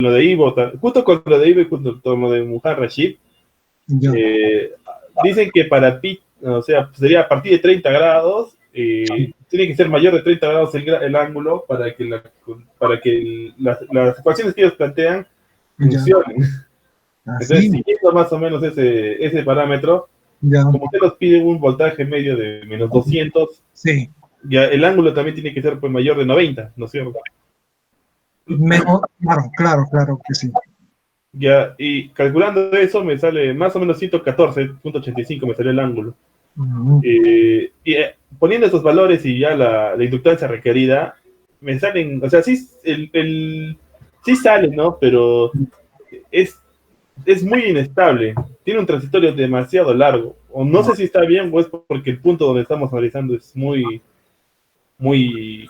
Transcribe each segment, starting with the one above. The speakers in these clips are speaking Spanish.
lo de Ivo, justo con lo de Ivo y junto con lo de Muhammad Rashid, dicen que para ti, o sea, sería a partir de 30 grados, tiene que ser mayor de 30 grados el ángulo para que, las ecuaciones que ellos plantean funcionen. Entonces, siguiendo más o menos ese parámetro, como usted nos pide un voltaje medio de menos 200, ya el ángulo también tiene que ser pues, mayor de 90, ¿no es cierto? Claro que sí. Ya, y calculando eso me sale más o menos 114.85 me sale el ángulo. Poniendo esos valores y ya la inductancia requerida, me salen, o sea, sí, sí sale, ¿no? Pero es muy inestable. Tiene un transitorio demasiado largo. O no sé si está bien o es porque el punto donde estamos analizando es muy,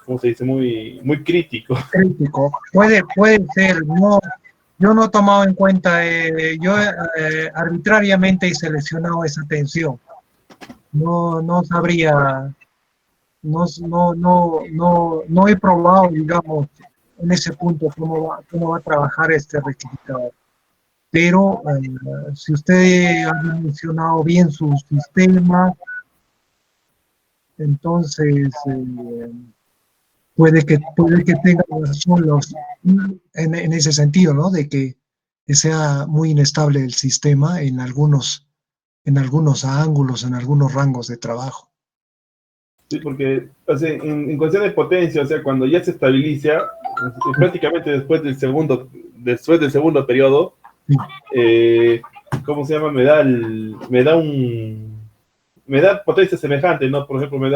¿cómo se dice? Muy crítico. Puede ser. No, yo no he tomado en cuenta, yo arbitrariamente he seleccionado esa tensión. No sabría, no he probado, digamos, en ese punto cómo va a trabajar este rectificador. Pero si usted ha mencionado bien su sistema, entonces puede que tenga razón en ese sentido, ¿no? De que sea muy inestable el sistema en algunos ángulos, en algunos rangos de trabajo. Sí, porque o sea, en cuestión de potencia, o sea, cuando ya se estabiliza, prácticamente después del segundo periodo, ¿cómo se llama? Me da potencia semejante, ¿no? Por ejemplo,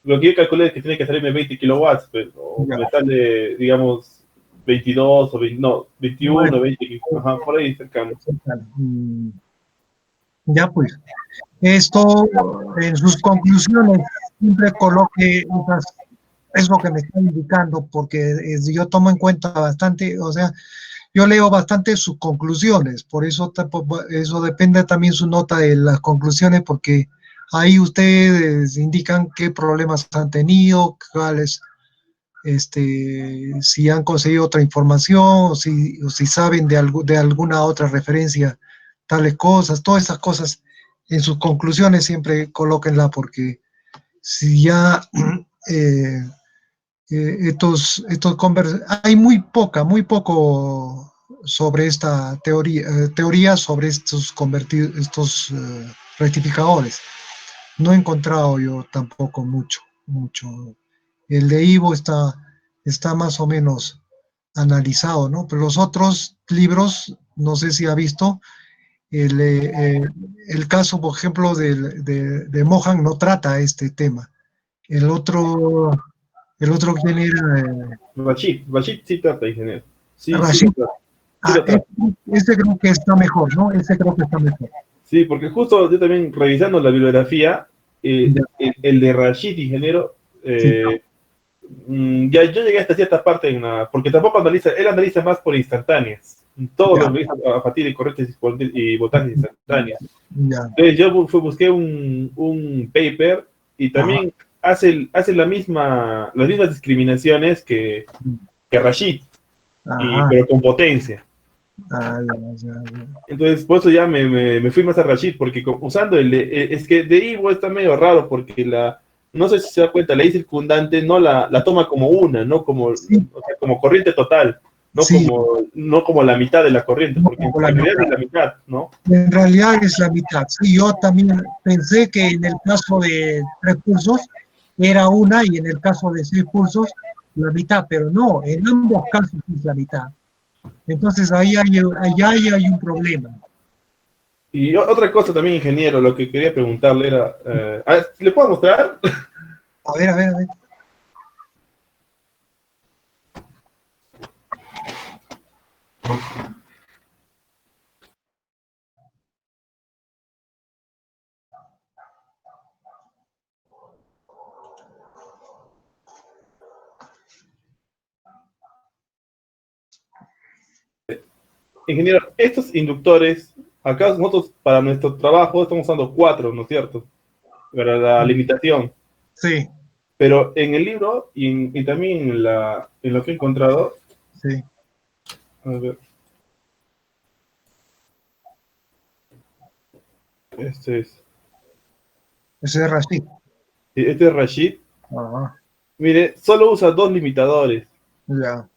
lo que yo calculé es que tiene que salirme 20 kilowatts, pero me sale, digamos, 22 o 21, 20, ajá, por ahí cercano. Ya pues, esto en sus conclusiones siempre coloque es lo que me está indicando, porque yo tomo en cuenta bastante, o sea, yo leo bastante sus conclusiones, por eso eso depende también su nota de las conclusiones, porque ahí ustedes indican qué problemas han tenido, cuáles, si han conseguido otra información, o si saben de alguna otra referencia, tales cosas, todas esas cosas en sus conclusiones siempre colóquenla, porque si ya hay muy poco sobre esta teoría sobre estos rectificadores. No he encontrado yo tampoco mucho. El de Ivo está más o menos analizado, ¿no? Pero los otros libros, no sé si ha visto, el caso, por ejemplo, de Mohan no trata este tema. El otro ¿quién era? Rashid sí trata, ingeniero. Sí, Rashid. sí lo trata. Ese creo que está mejor, ¿no? Ese creo que está mejor. Sí, porque justo yo también revisando la bibliografía, el de Rashid, ingeniero, ya yo llegué hasta cierta parte porque tampoco él analiza más por instantáneas. Todo lo analiza a partir de corrientes y voltajes instantáneas. Entonces yo busqué un paper y también hace las mismas discriminaciones que Rashid, pero con potencia. Entonces, por eso ya me fui más a Rashid, porque usando es que de Ivo está medio raro, porque no sé si se da cuenta, la I circundante no la toma como una, no como, o sea, como corriente total, no como la mitad de la corriente, porque en realidad es la mitad, ¿no? En realidad es la mitad. Sí, yo también pensé que en el caso de 3 pulsos era una y en el caso de 6 pulsos la mitad, pero no, en ambos casos es la mitad. Entonces ahí hay un problema. Y otra cosa también, ingeniero, lo que quería preguntarle era, ¿le puedo mostrar? A ver. Ingeniero, estos inductores, acá nosotros para nuestro trabajo estamos usando 4, ¿no es cierto? Para la limitación. Sí. Pero en el libro y también en lo que he encontrado, A ver. Este es. Ese es Rashid. Este es Rashid. Ajá, Mire, solo usa dos limitadores. ya.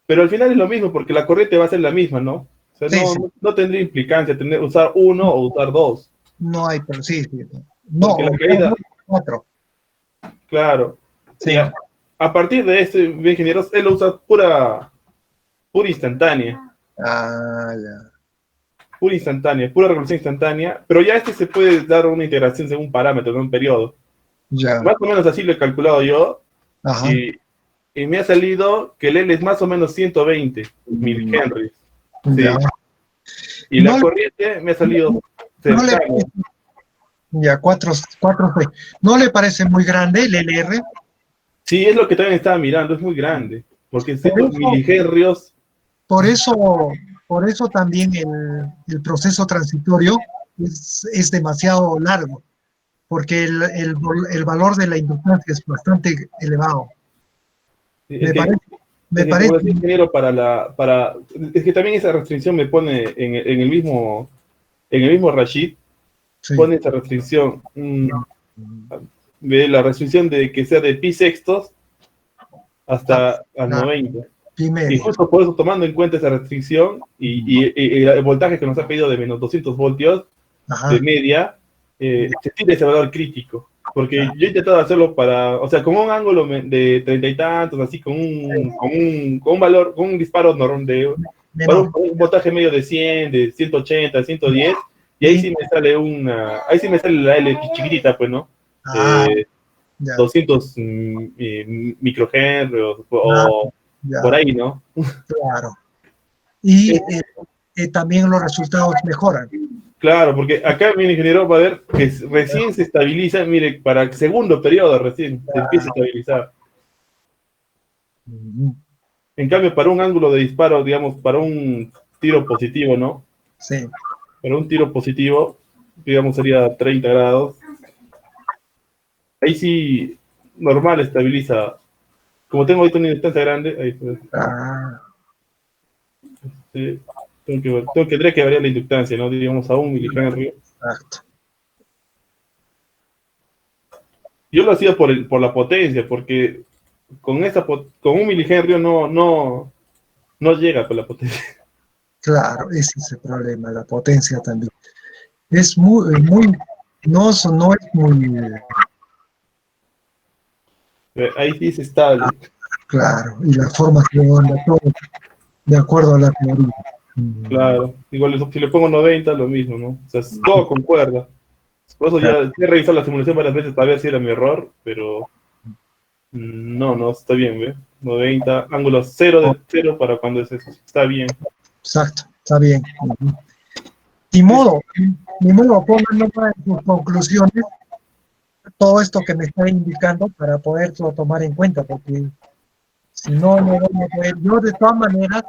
Pero al final es lo mismo, porque la corriente va a ser la misma, ¿no? O sea, Sí, sí. no tendría implicancia usar uno o usar dos. No hay, pero sí, sí. No, Porque la caída, cuatro. claro. Sí. A partir de este, ingenieros, él lo usa pura instantánea. Ah, ya. Pura instantánea, pura revolución instantánea. Pero ya se puede dar una integración según parámetros, de un periodo. Ya. Más o menos así lo he calculado yo. Ajá. Y me ha salido que el L es más o menos 120 milihenries. Sí. Ya. Y No la le, corriente me ha salido no le cercano. ya, 4C. ¿No le parece muy grande el LR? Sí, es lo que también estaba mirando, es muy grande. Porque Por 100 eso, milihenrios. por eso, por eso también el proceso transitorio es demasiado largo, porque el valor de la inductancia es bastante elevado. Es Me que, parece, me es que como parece, decía ingeniero, es que también esa restricción me pone en el mismo Rashid, sí. pone esa restricción. De la restricción de que sea de pi sextos hasta al Ah, 90. pi Y medio. justo por eso, tomando en cuenta esa restricción y el voltaje que nos ha pedido de menos 200 voltios de Ajá. media, se tiene ese valor crítico. Porque yo he intentado hacerlo o sea, con un ángulo de 30 y tantos, así, con un valor, con un disparo para Menor. un voltaje medio de 100, de 180, 110, y ahí Sí. sí me sale ahí sí me sale la L chiquitita, pues, ¿no? Ah, Eh, ya. 200 microhenrios Ah, o por ya. ahí, ¿no? Claro. Y Eh, también los resultados mejoran. Claro, porque acá mi ingeniero va a ver que recién se estabiliza, mire, para el segundo periodo recién se empieza a estabilizar. Ujú. En cambio, para un ángulo de disparo, digamos, para un tiro positivo, ¿no? Sí. Para un tiro positivo, digamos, sería 30 grados. Ahí sí, normal estabiliza. Como tengo ahorita una distancia grande, ahí pues, Ah, sí, tendría que variar la inductancia, ¿no? Digamos, a 1 milihenry. exacto. Yo lo hacía por la potencia, porque con 1 milihenry no llega con la potencia. Claro, ese es el problema, la potencia también. Es muy, no, no es muy Ahí sí es estable. claro. Y la formación de todo, de acuerdo a la teoría. Claro. Igual si le pongo 90, lo mismo, ¿no? O sea, todo concuerda. Por eso ya he revisado la simulación varias veces para ver si era mi error, pero no, está bien, ¿ve? 90, ángulo 0 de 0 para cuando es eso. Está bien. Exacto, está bien. Ni modo, pongan nomás en sus conclusiones todo esto que me está indicando para poderlo tomar en cuenta, porque si no, no voy a poder. Yo de todas maneras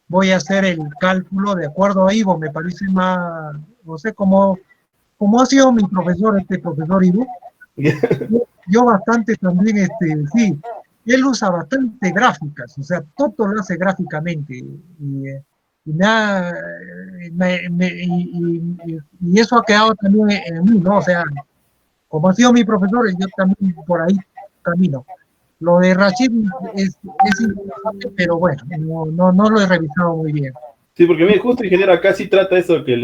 voy a hacer el cálculo de acuerdo a Ivo, me parece más, no sé, como ha sido mi profesor, este profesor Ivo, yo bastante también, sí, él usa bastante gráficas, o sea, todo lo hace gráficamente, y, y eso ha quedado también en mí, ¿no? O sea, como ha sido mi profesor, yo también por ahí camino. Lo de Rashid es interesante, pero bueno, no lo he revisado muy bien. Sí, porque mire, justo ingeniero acá sí trata eso que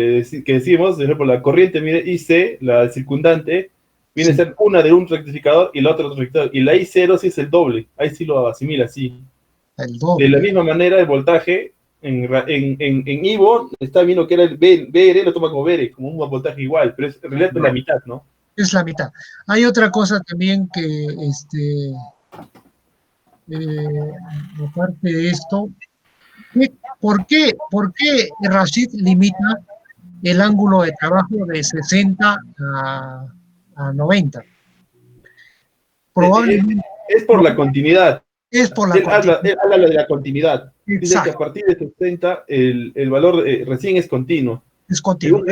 decimos, por ejemplo, la corriente, mire, IC, la circundante, viene a Sí, ser una de un rectificador y la otra de otro rectificador. Y la I0 sí es el doble, ahí sí lo asimila, sí. el De la doble. misma manera, el voltaje en Ivo está viendo que era el BR, lo toma como BR, como un voltaje igual, pero en realidad es la mitad, ¿no? Es la mitad. Hay otra cosa también que, aparte de esto, por qué Rashid limita el ángulo de trabajo de 60 a 90? Es, Probablemente es por la continuidad. es por la Él habla de la continuidad. Dice que a exacto, partir de 60 el valor recién es continuo. es continuo.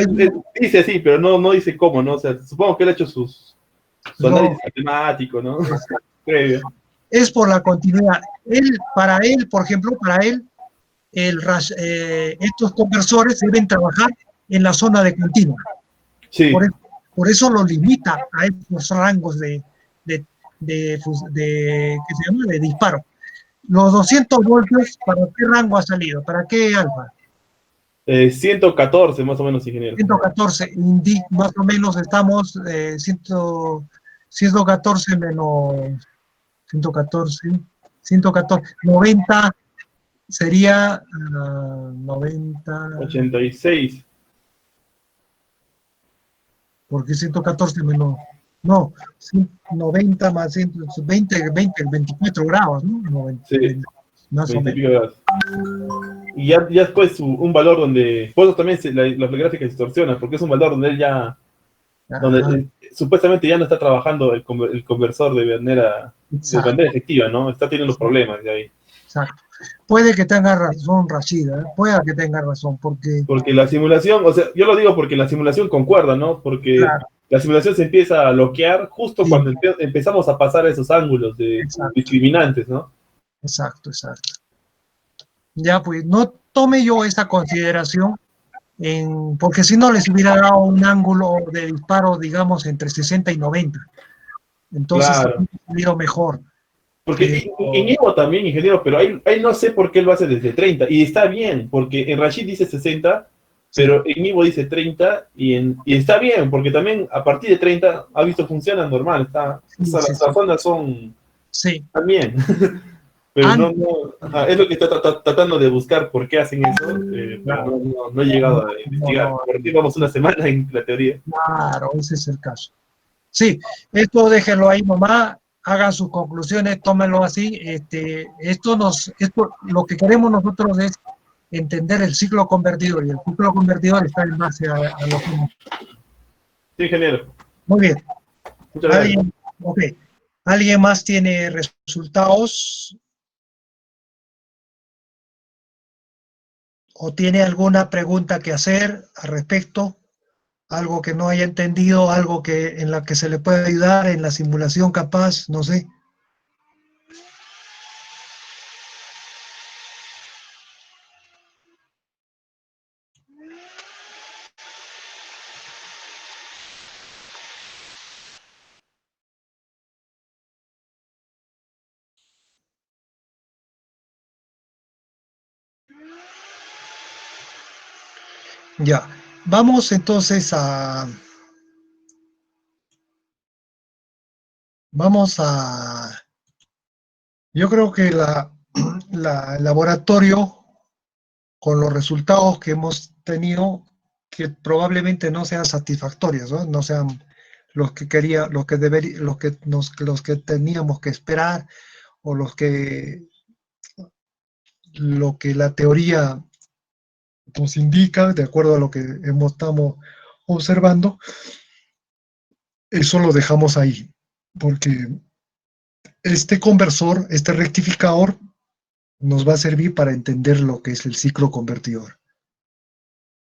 Dice así, pero no dice cómo, ¿no? O sea, supongo que él ha hecho su No, análisis matemático, ¿no? es, Previo. es por la continuidad. Por ejemplo, para él, estos conversores deben trabajar en la zona de continua. Sí, Por eso lo limita a estos rangos ¿qué se llama? De disparo. Los 200 voltios, ¿para qué rango ha salido? ¿Para qué alfa? 114 más o menos, ingeniero. 114, más o menos estamos 114 menos 114, 114, 90 sería 90, 86. porque 114 menos, no, 90 más 120, 24 grados, ¿no? 90, Sí, más o 20 y menos. pico grados. Y ya después un valor donde, por eso también la gráfica se distorsiona, porque es un valor donde él ya, donde Ajá, supuestamente ya no está trabajando el conversor de exacto, manera efectiva, ¿no? Está teniendo problemas de ahí. exacto. Puede que tenga razón Rashida, puede que tenga razón, porque, Porque la simulación, o sea, yo lo digo porque la simulación concuerda, ¿no? Porque claro, la simulación se empieza a bloquear justo sí, cuando empezamos a pasar esos ángulos de exacto, discriminantes, ¿no? exacto, exacto. Ya, pues, no tome yo esta consideración, porque si no les hubiera dado un ángulo de disparo, digamos, entre 60 y 90. Entonces, Claro. hubiera sido mejor. Porque en Pero, Evo también, ingeniero, pero ahí no sé por qué lo hace desde 30. Y está bien, porque en Rashid dice 60, sí, pero en Evo dice 30 y está bien, porque también a partir de 30 ha visto funciona normal. O sí, sea, sí, las sí, ondas son sí. también. Pero no, Antes, no, ajá, es lo que está tratando de buscar por qué hacen eso, pero claro, no he llegado a no, investigar. no, Por ti vamos una semana en la teoría. claro, ese es el caso. Sí, esto déjenlo ahí nomás, hagan sus conclusiones, tómenlo así. Esto, lo que queremos nosotros es entender el ciclo convertidor, y el ciclo convertidor está en base a lo que... Sí, ingeniero. Muy bien. Muchas gracias. ¿Alguien, ok. ¿Alguien más tiene resultados o tiene alguna pregunta que hacer al respecto? Algo que no haya entendido, algo que en la que se le pueda ayudar en la simulación capaz, no sé. Ya. Vamos entonces vamos a, yo creo que el laboratorio con los resultados que hemos tenido, que probablemente no sean satisfactorios, ¿no? No sean los que quería, los que teníamos que esperar, o lo que la teoría nos indica, de acuerdo a lo que estamos observando. Eso lo dejamos ahí, porque este conversor, este rectificador, nos va a servir para entender lo que es el ciclo convertidor.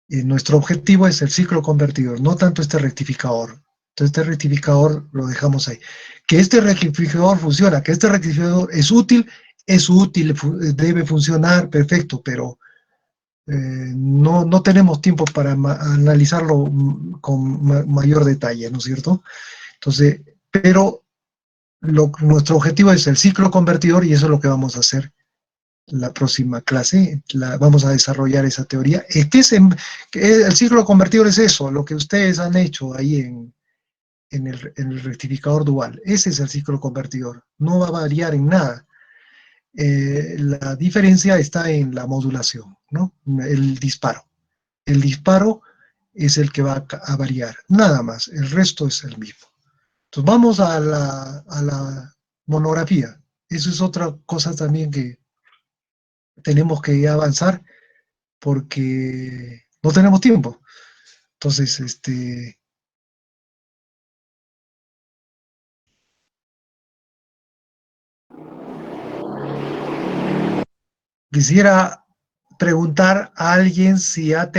Y nuestro objetivo es el ciclo convertidor, no tanto este rectificador. Entonces, este rectificador lo dejamos ahí. Que este rectificador funciona, que este rectificador es útil, debe funcionar, perfecto, pero no tenemos tiempo para analizarlo con mayor detalle, ¿no es cierto? Entonces, pero nuestro objetivo es el ciclo convertidor, y eso es lo que vamos a hacer la próxima clase. Vamos a desarrollar esa teoría. El ciclo convertidor es eso, lo que ustedes han hecho ahí en el rectificador dual. Ese es el ciclo convertidor. No va a variar en nada. La diferencia está en la modulación, ¿no? El disparo. El disparo es el que va a variar, nada más. El resto es el mismo. Entonces vamos a la monografía. Eso es otra cosa también que tenemos que avanzar, porque no tenemos tiempo. Entonces, quisiera preguntar a alguien si ha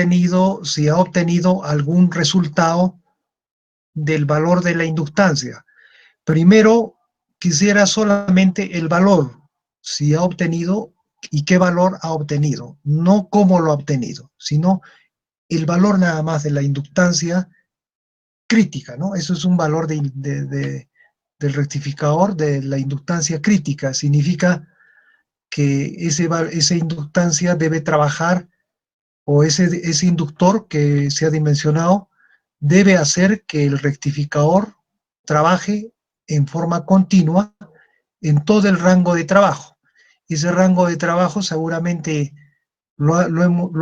obtenido algún resultado del valor de la inductancia. Primero, quisiera solamente el valor, si ha obtenido y qué valor ha obtenido. No cómo lo ha obtenido, sino el valor nada más de la inductancia crítica, ¿no? Eso es un valor del rectificador de la inductancia crítica. Significa que esa inductancia debe trabajar, o ese inductor que se ha dimensionado debe hacer que el rectificador trabaje en forma continua en todo el rango de trabajo. Ese rango de trabajo seguramente lo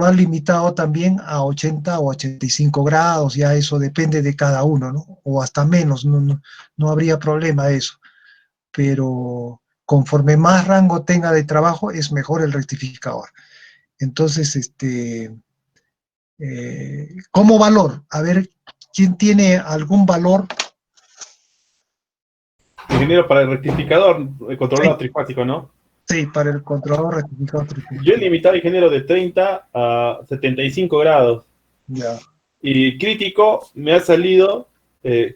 ha limitado también a 80 o 85 grados, ya eso depende de cada uno, ¿no? O hasta menos, no habría problema de eso. Pero conforme más rango tenga de trabajo, es mejor el rectificador. Entonces, como valor, a ver, ¿quién tiene algún valor? Ingeniero, para el rectificador, el controlador Sí, trifásico, ¿no? sí, para el controlador rectificador Yo he trifásico. limitado, ingeniero, de 30 a 75 grados. Ya. Y crítico me ha salido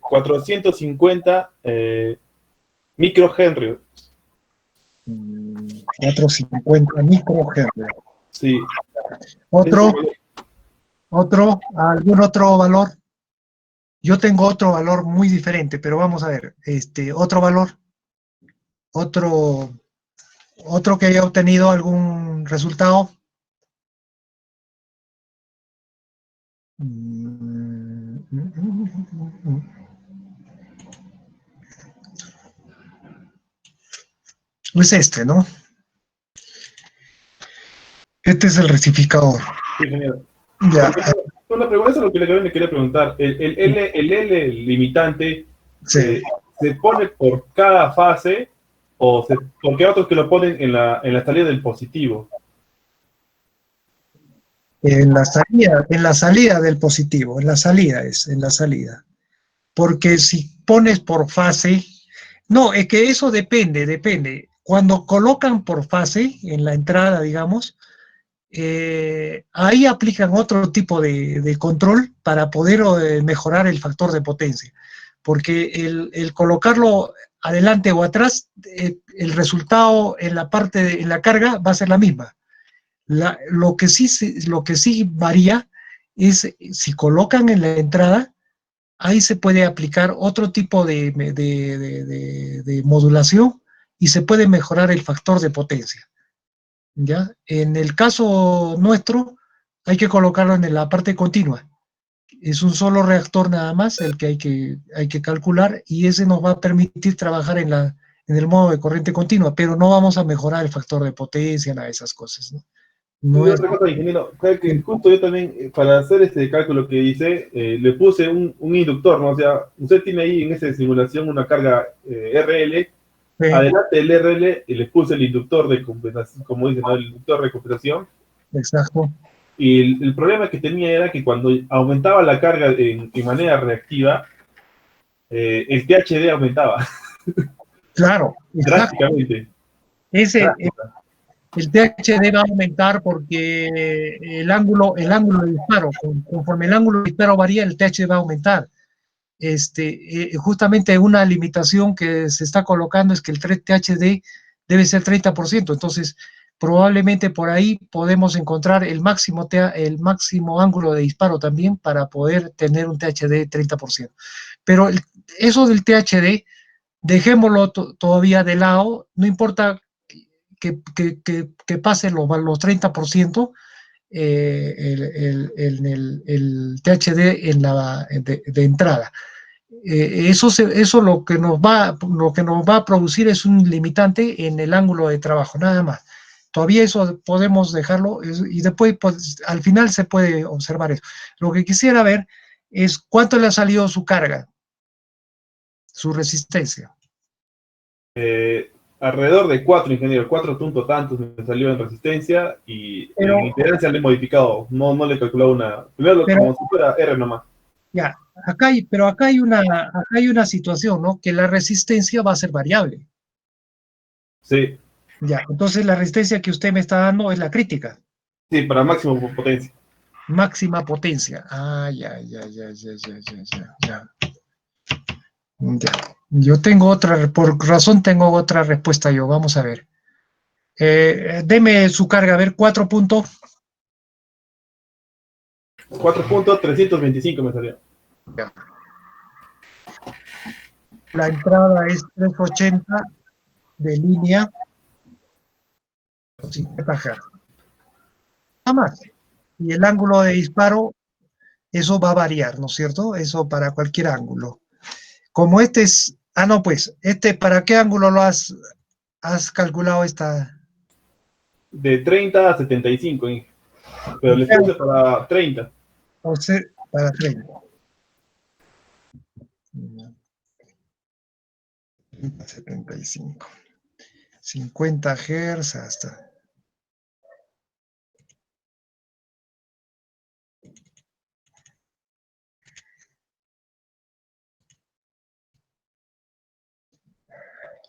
450 microhenry. 450 microhertz. Sí. Otro, algún otro valor. Yo tengo otro valor muy diferente, pero vamos a ver, otro valor, otro, otro que haya obtenido algún resultado. Es ¿no? Este es el rectificador. Sí, genial. Ya, Una pregunta, eso es lo que le quería preguntar. El L limitante sí. se pone por cada fase o porque hay otros que lo ponen en la salida del positivo. En la salida del positivo, en la salida. Porque si pones por fase, no, es que eso depende. Cuando colocan por fase en la entrada, digamos, ahí aplican otro tipo de control para poder mejorar el factor de potencia. Porque el colocarlo adelante o atrás, el resultado en la parte en la carga va a ser la misma. Lo que sí varía es si colocan en la entrada, ahí se puede aplicar otro tipo de modulación y se puede mejorar el factor de potencia. ¿Ya? En el caso nuestro, hay que colocarlo en la parte continua. Es un solo reactor nada más el que hay que calcular, y ese nos va a permitir trabajar en el modo de corriente continua, pero no vamos a mejorar el factor de potencia, nada de esas cosas, ¿no? Y No es, otra cosa, ingeniero, fue que justo yo también, para hacer este cálculo que hice, le puse un inductor, ¿no? O sea, usted tiene ahí en esa simulación una carga RL, adelante del RL y le puse el inductor de compensación, como dicen, ¿no? El inductor de compensación. exacto. Y el problema que tenía era que cuando aumentaba la carga en manera reactiva, el THD aumentaba Claro, exacto. drásticamente. Ese, Drástica. el THD va a aumentar porque el ángulo de disparo, conforme el ángulo de disparo varía, el THD va a aumentar. Justamente una limitación que se está colocando es que el THD debe ser 30%, entonces probablemente por ahí podemos encontrar el máximo ángulo de disparo también para poder tener un THD 30%. Pero eso del THD, dejémoslo todavía de lado, no importa que pase los 30%, el THD de entrada. Eso lo que nos va a producir es un limitante en el ángulo de trabajo, nada más. Todavía eso podemos dejarlo y después pues, al final se puede observar eso. Lo que quisiera ver es cuánto le ha salido su carga, su resistencia. Alrededor de 4, ingeniero, 4 puntos tantos me salió en resistencia y Pero, en impedancia le he modificado, no le he calculado una, primero pero como si fuera R nomás. ya, pero acá hay una situación, ¿no? Que la resistencia va a ser variable. Sí, Ya, entonces la resistencia que usted me está dando es la crítica. sí, para máximo potencia. Máxima potencia. Ah, ya. Ya. Yo tengo otra, por razón tengo otra respuesta yo. Vamos a ver. Deme su carga, a ver, 4 puntos. 4.325 me salió. La entrada es 380 de línea, 50 Hz. Nada más. Y el ángulo de disparo, eso va a variar, ¿no es cierto? Eso para cualquier ángulo. Como este es, no, pues, ¿para qué ángulo has calculado esta? De 30 a 75, pero le puse para 30. O sea, para 30. 75. 50 Hz hasta.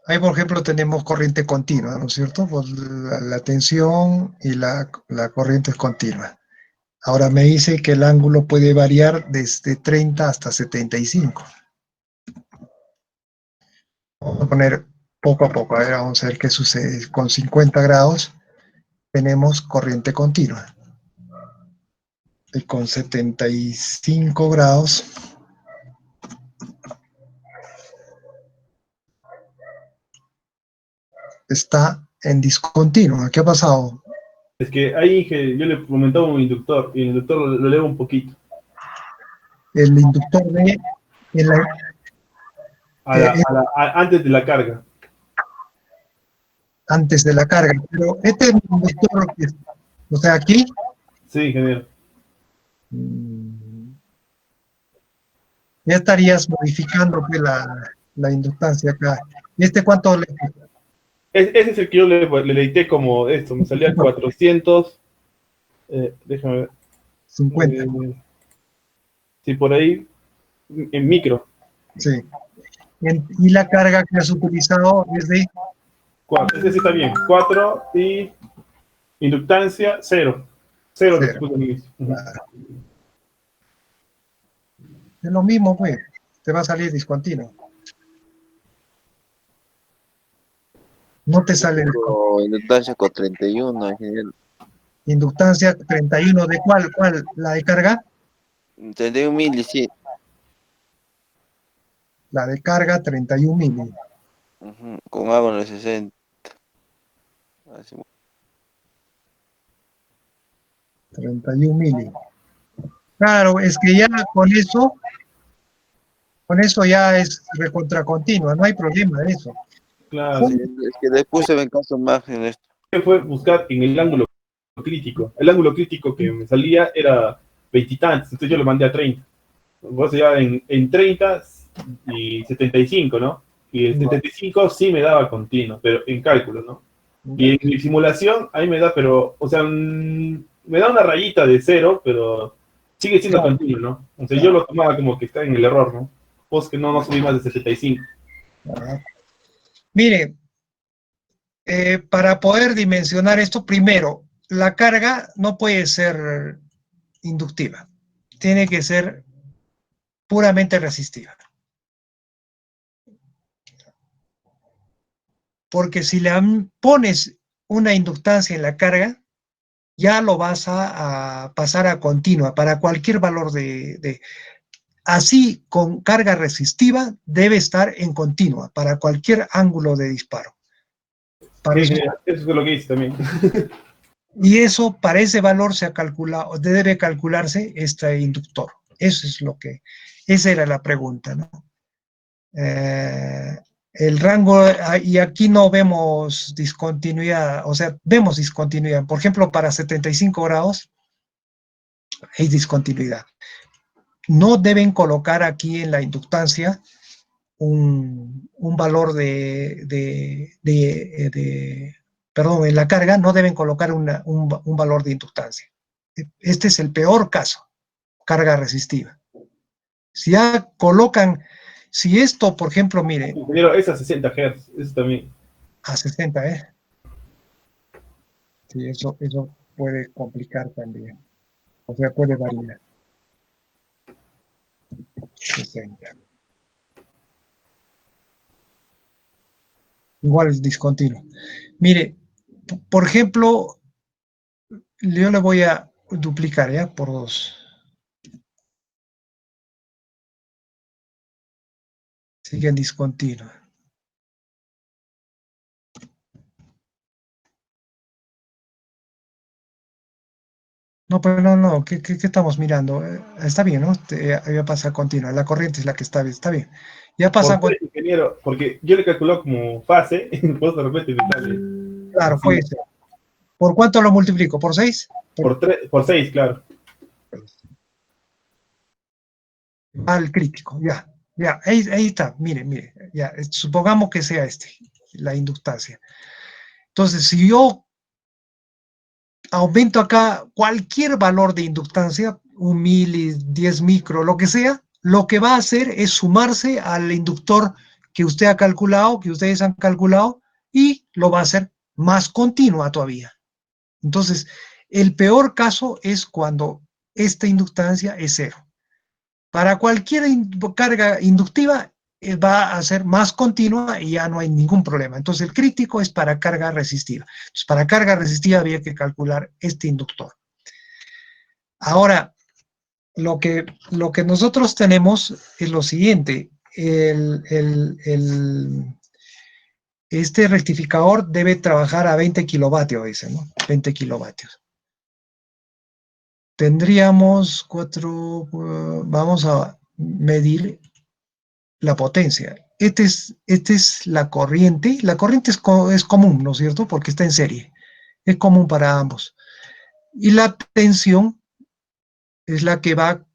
Ahí, por ejemplo, tenemos corriente continua, ¿no es cierto? Pues la tensión y la corriente es continua. Ahora me dice que el ángulo puede variar desde 30 hasta 75. Vamos a poner poco a poco, a ver, vamos a ver qué sucede. Con 50 grados tenemos corriente continua. Y con 75 grados está en discontinua. ¿Qué ha pasado? Es que ahí yo le comentaba un inductor, y el inductor lo elevo un poquito. El inductor de Antes de la carga. antes de la carga. Pero este es un inductor, o sea, aquí. Sí, ingeniero. Ya estarías modificando pues, la inductancia acá. ¿Y este cuánto le? Ese es el que yo le edité como esto, me salía 400, déjame ver. 50. Sí, por ahí, en micro. Sí. Y la carga que has utilizado es de 4, ese sí está bien. 4 y inductancia 0. 0 le puse al inicio. Claro. Es lo mismo, pues. Te va a salir discontinuo. No te sale Inductancia con 31, ingeniero. Inductancia 31, ¿de cuál? ¿Cuál? ¿La de carga? 31 mil, sí. La de carga 31 mil. Con agua en los 60. Así. 31 mil. Claro, es que ya con eso ya es recontracontinua, no hay problema de eso. Claro. Sí, es que después se ven casos más en esto. Fue buscar en el ángulo crítico. El ángulo crítico que me salía era 20 y tantos, entonces yo lo mandé a 30. Vos ya en 30 y 75, ¿no? Y el 75 sí me daba continuo, pero en cálculo, ¿no? Y en mi simulación, ahí me da, pero, o sea, me da una rayita de 0, pero sigue siendo continuo, ¿no? O sea, yo lo tomaba como que está en el error, ¿no? Vos que no subí más de 75. Mire, para poder dimensionar esto, primero, la carga no puede ser inductiva, tiene que ser puramente resistiva. Porque si le pones una inductancia en la carga, ya lo vas a pasar a continua para cualquier valor así con carga resistiva debe estar en continua para cualquier ángulo de disparo. Sí, eso es lo que hice también. Y eso, para ese valor se ha calculado, debe calcularse este inductor. Eso es esa era la pregunta, ¿no? El rango, y aquí no vemos discontinuidad, o sea, vemos discontinuidad. Por ejemplo, para 75 grados hay discontinuidad. No deben colocar aquí en la inductancia un valor perdón, en la carga no deben colocar un valor de inductancia. Este es el peor caso, carga resistiva. Si ya colocan, si esto, por ejemplo, mire. Ingeniero, es a 60 Hz, eso también. A 60, ¿eh? Sí, eso puede complicar también. O sea, puede variar. 60. Igual es discontinuo. Mire, por ejemplo, yo le voy a duplicar, ¿ya? Por 2. Sigue en discontinua. No, pero no, ¿qué estamos mirando? Está bien, ¿no? Ya pasa continua. La corriente es la que está bien. Ya pasa Por con... 3, ingeniero, porque yo le he calculado como fase, y después de repente me sale Claro, así. puede ser. ¿Por cuánto lo multiplico? ¿Por 6? Por 6, claro. Al crítico, ya. Ya, ahí está. Mire, ya. Supongamos que sea la inductancia. Entonces, si yo aumento acá cualquier valor de inductancia, 1 mili, 10 micro, lo que sea, lo que va a hacer es sumarse al inductor que usted ha calculado, que ustedes han calculado, y lo va a hacer más continua todavía. Entonces, el peor caso es cuando esta inductancia es 0. Para cualquier carga inductiva va a ser más continua y ya no hay ningún problema. Entonces, el crítico es para carga resistiva. Entonces, para carga resistiva había que calcular este inductor. Ahora, lo que nosotros tenemos es lo siguiente. Este rectificador debe trabajar a 20 kilovatios, dice, ¿no? 20 kilovatios. Tendríamos vamos a medir la potencia. Esta es la corriente. La corriente es común, ¿no es cierto? Porque está en serie. Es común para ambos. Y la tensión es la que va a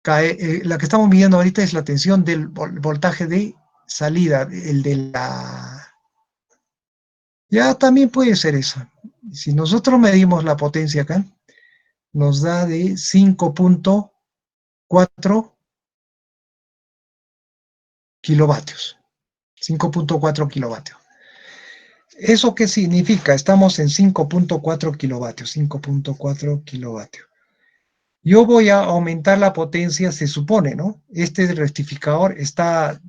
caer, la que estamos midiendo ahorita es la tensión del voltaje de salida, el de la... Ya también puede ser eso. Si nosotros medimos la potencia acá, nos da de 5.4 kilovatios. 5.4 kilovatios. ¿Eso qué significa? Estamos en 5.4 kilovatios. 5.4 kilovatios. Yo voy a aumentar la potencia, se supone, ¿no? Este rectificador está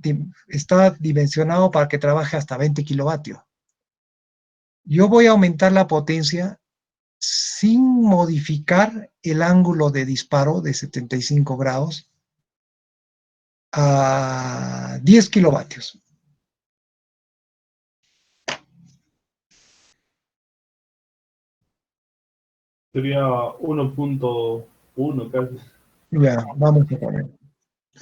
dimensionado para que trabaje hasta 20 kilovatios. Yo voy a aumentar la potencia sin modificar el ángulo de disparo de 75 grados a 10 kilovatios. Sería 1.1 casi. Ya, vamos a poner.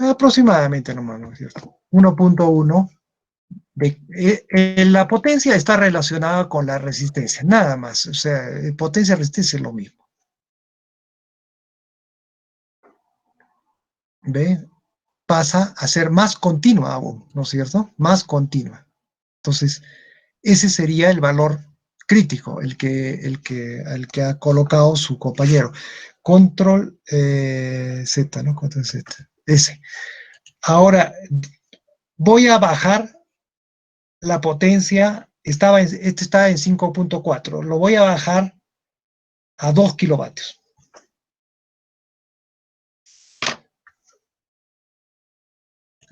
Aproximadamente nomás, ¿no es cierto? 1.1. La potencia está relacionada con la resistencia, nada más. O sea, potencia y resistencia es lo mismo. ¿Ve? Pasa a ser más continua aún, ¿no es cierto? Más continua. Entonces, ese sería el valor crítico, el que ha colocado su compañero. Control Z, ¿no? Control Z. Ese. Ahora, voy a bajar la potencia, este estaba en 5.4, lo voy a bajar a 2 kilovatios.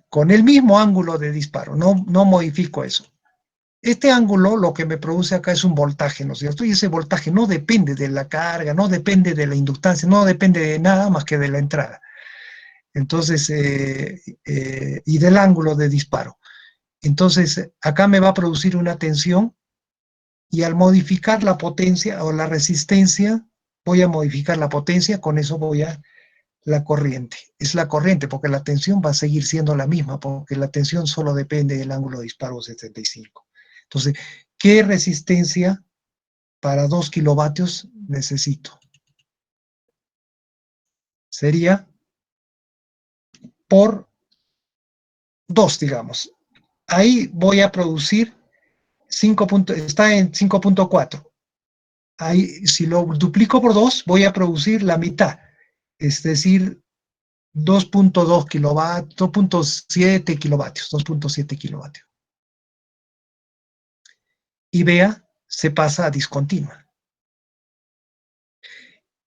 Con el mismo ángulo de disparo, no modifico eso. Este ángulo lo que me produce acá es un voltaje, ¿no es cierto? Y ese voltaje no depende de la carga, no depende de la inductancia, no depende de nada más que de la entrada. Entonces, y del ángulo de disparo. Entonces, acá me va a producir una tensión y al modificar la potencia o la resistencia, voy a modificar la potencia, con eso voy a la corriente. Es la corriente, porque la tensión va a seguir siendo la misma, porque la tensión solo depende del ángulo de disparo 75. Entonces, ¿qué resistencia para 2 kilovatios necesito? Sería por 2, digamos. Ahí voy a producir 5 está en 5.4. Ahí, si lo duplico por 2, voy a producir la mitad. Es decir, 2.2 kilovatios, 2.7 kilovatios, 2.7 kilovatios. Y vea, se pasa a discontinua.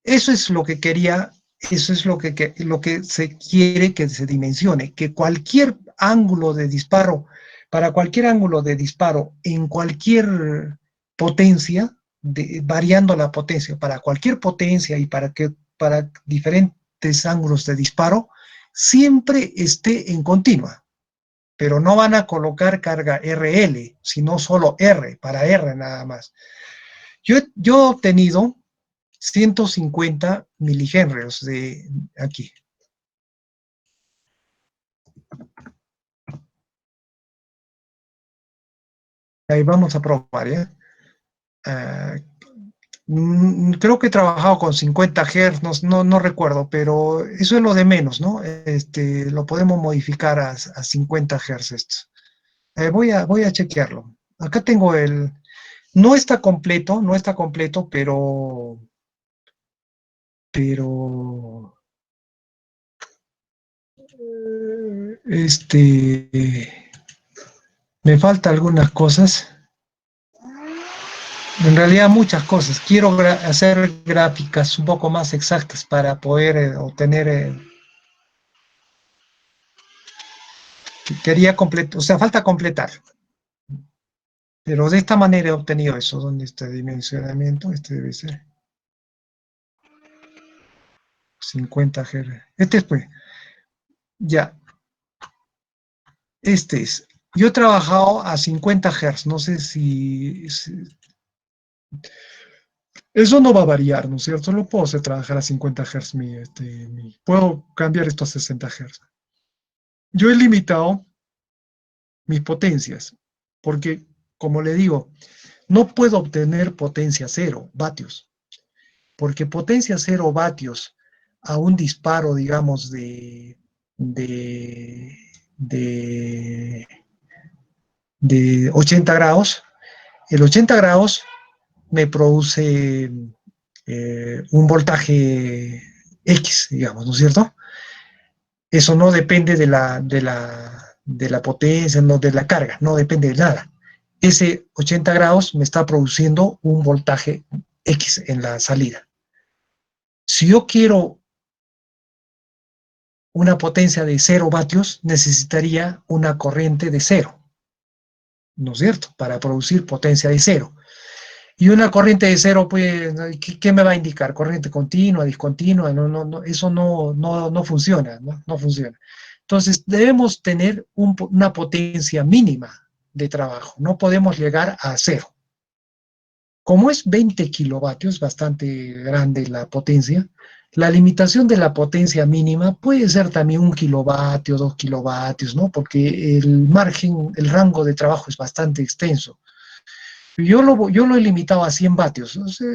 Eso es lo que quería, eso es lo que se quiere que se dimensione, que cualquier ángulo de disparo, para cualquier ángulo de disparo en cualquier potencia, variando la potencia para cualquier potencia y para diferentes ángulos de disparo, siempre esté en continua. Pero no van a colocar carga RL, sino solo R, para R nada más. Yo he obtenido 150 milihenrios de aquí. Ahí vamos a probar, ¿ya? Creo que he trabajado con 50 Hz, no recuerdo, pero eso es lo de menos, ¿no? Lo podemos modificar a 50 Hz esto. Voy a chequearlo. Acá tengo no está completo, pero me falta algunas cosas. En realidad muchas cosas. Quiero hacer gráficas un poco más exactas para poder obtener... quería completar, o sea, falta completar. Pero de esta manera he obtenido eso. ¿Dónde está el dimensionamiento? Este debe ser 50 Hz. Este es pues, ya. Este es. Yo he trabajado a 50 Hz. No sé si eso no va a variar, ¿no es cierto? Lo puedo hacer trabajar a 50 Hz. Puedo cambiar esto a 60 Hz. Yo he limitado mis potencias, porque, como le digo, no puedo obtener potencia 0 vatios, porque potencia 0 vatios a un disparo, digamos, de, de, de 80 grados, el 80 grados me produce un voltaje X, digamos, ¿no es cierto? Eso no depende de la potencia, no de la carga, no depende de nada. Ese 80 grados me está produciendo un voltaje X en la salida. Si yo quiero una potencia de 0 vatios, necesitaría una corriente de 0, ¿no es cierto? Para producir potencia de 0. Y una corriente de 0, pues, ¿qué me va a indicar? Corriente continua, discontinua, eso no funciona, no funciona. Entonces, debemos tener una potencia mínima de trabajo, no podemos llegar a 0. Como es 20 kilovatios, bastante grande la potencia, la limitación de la potencia mínima puede ser también 1 kilovatio, 2 kilovatios, ¿no? Porque el margen, el rango de trabajo es bastante extenso. Yo lo he limitado a 100 vatios. O sea,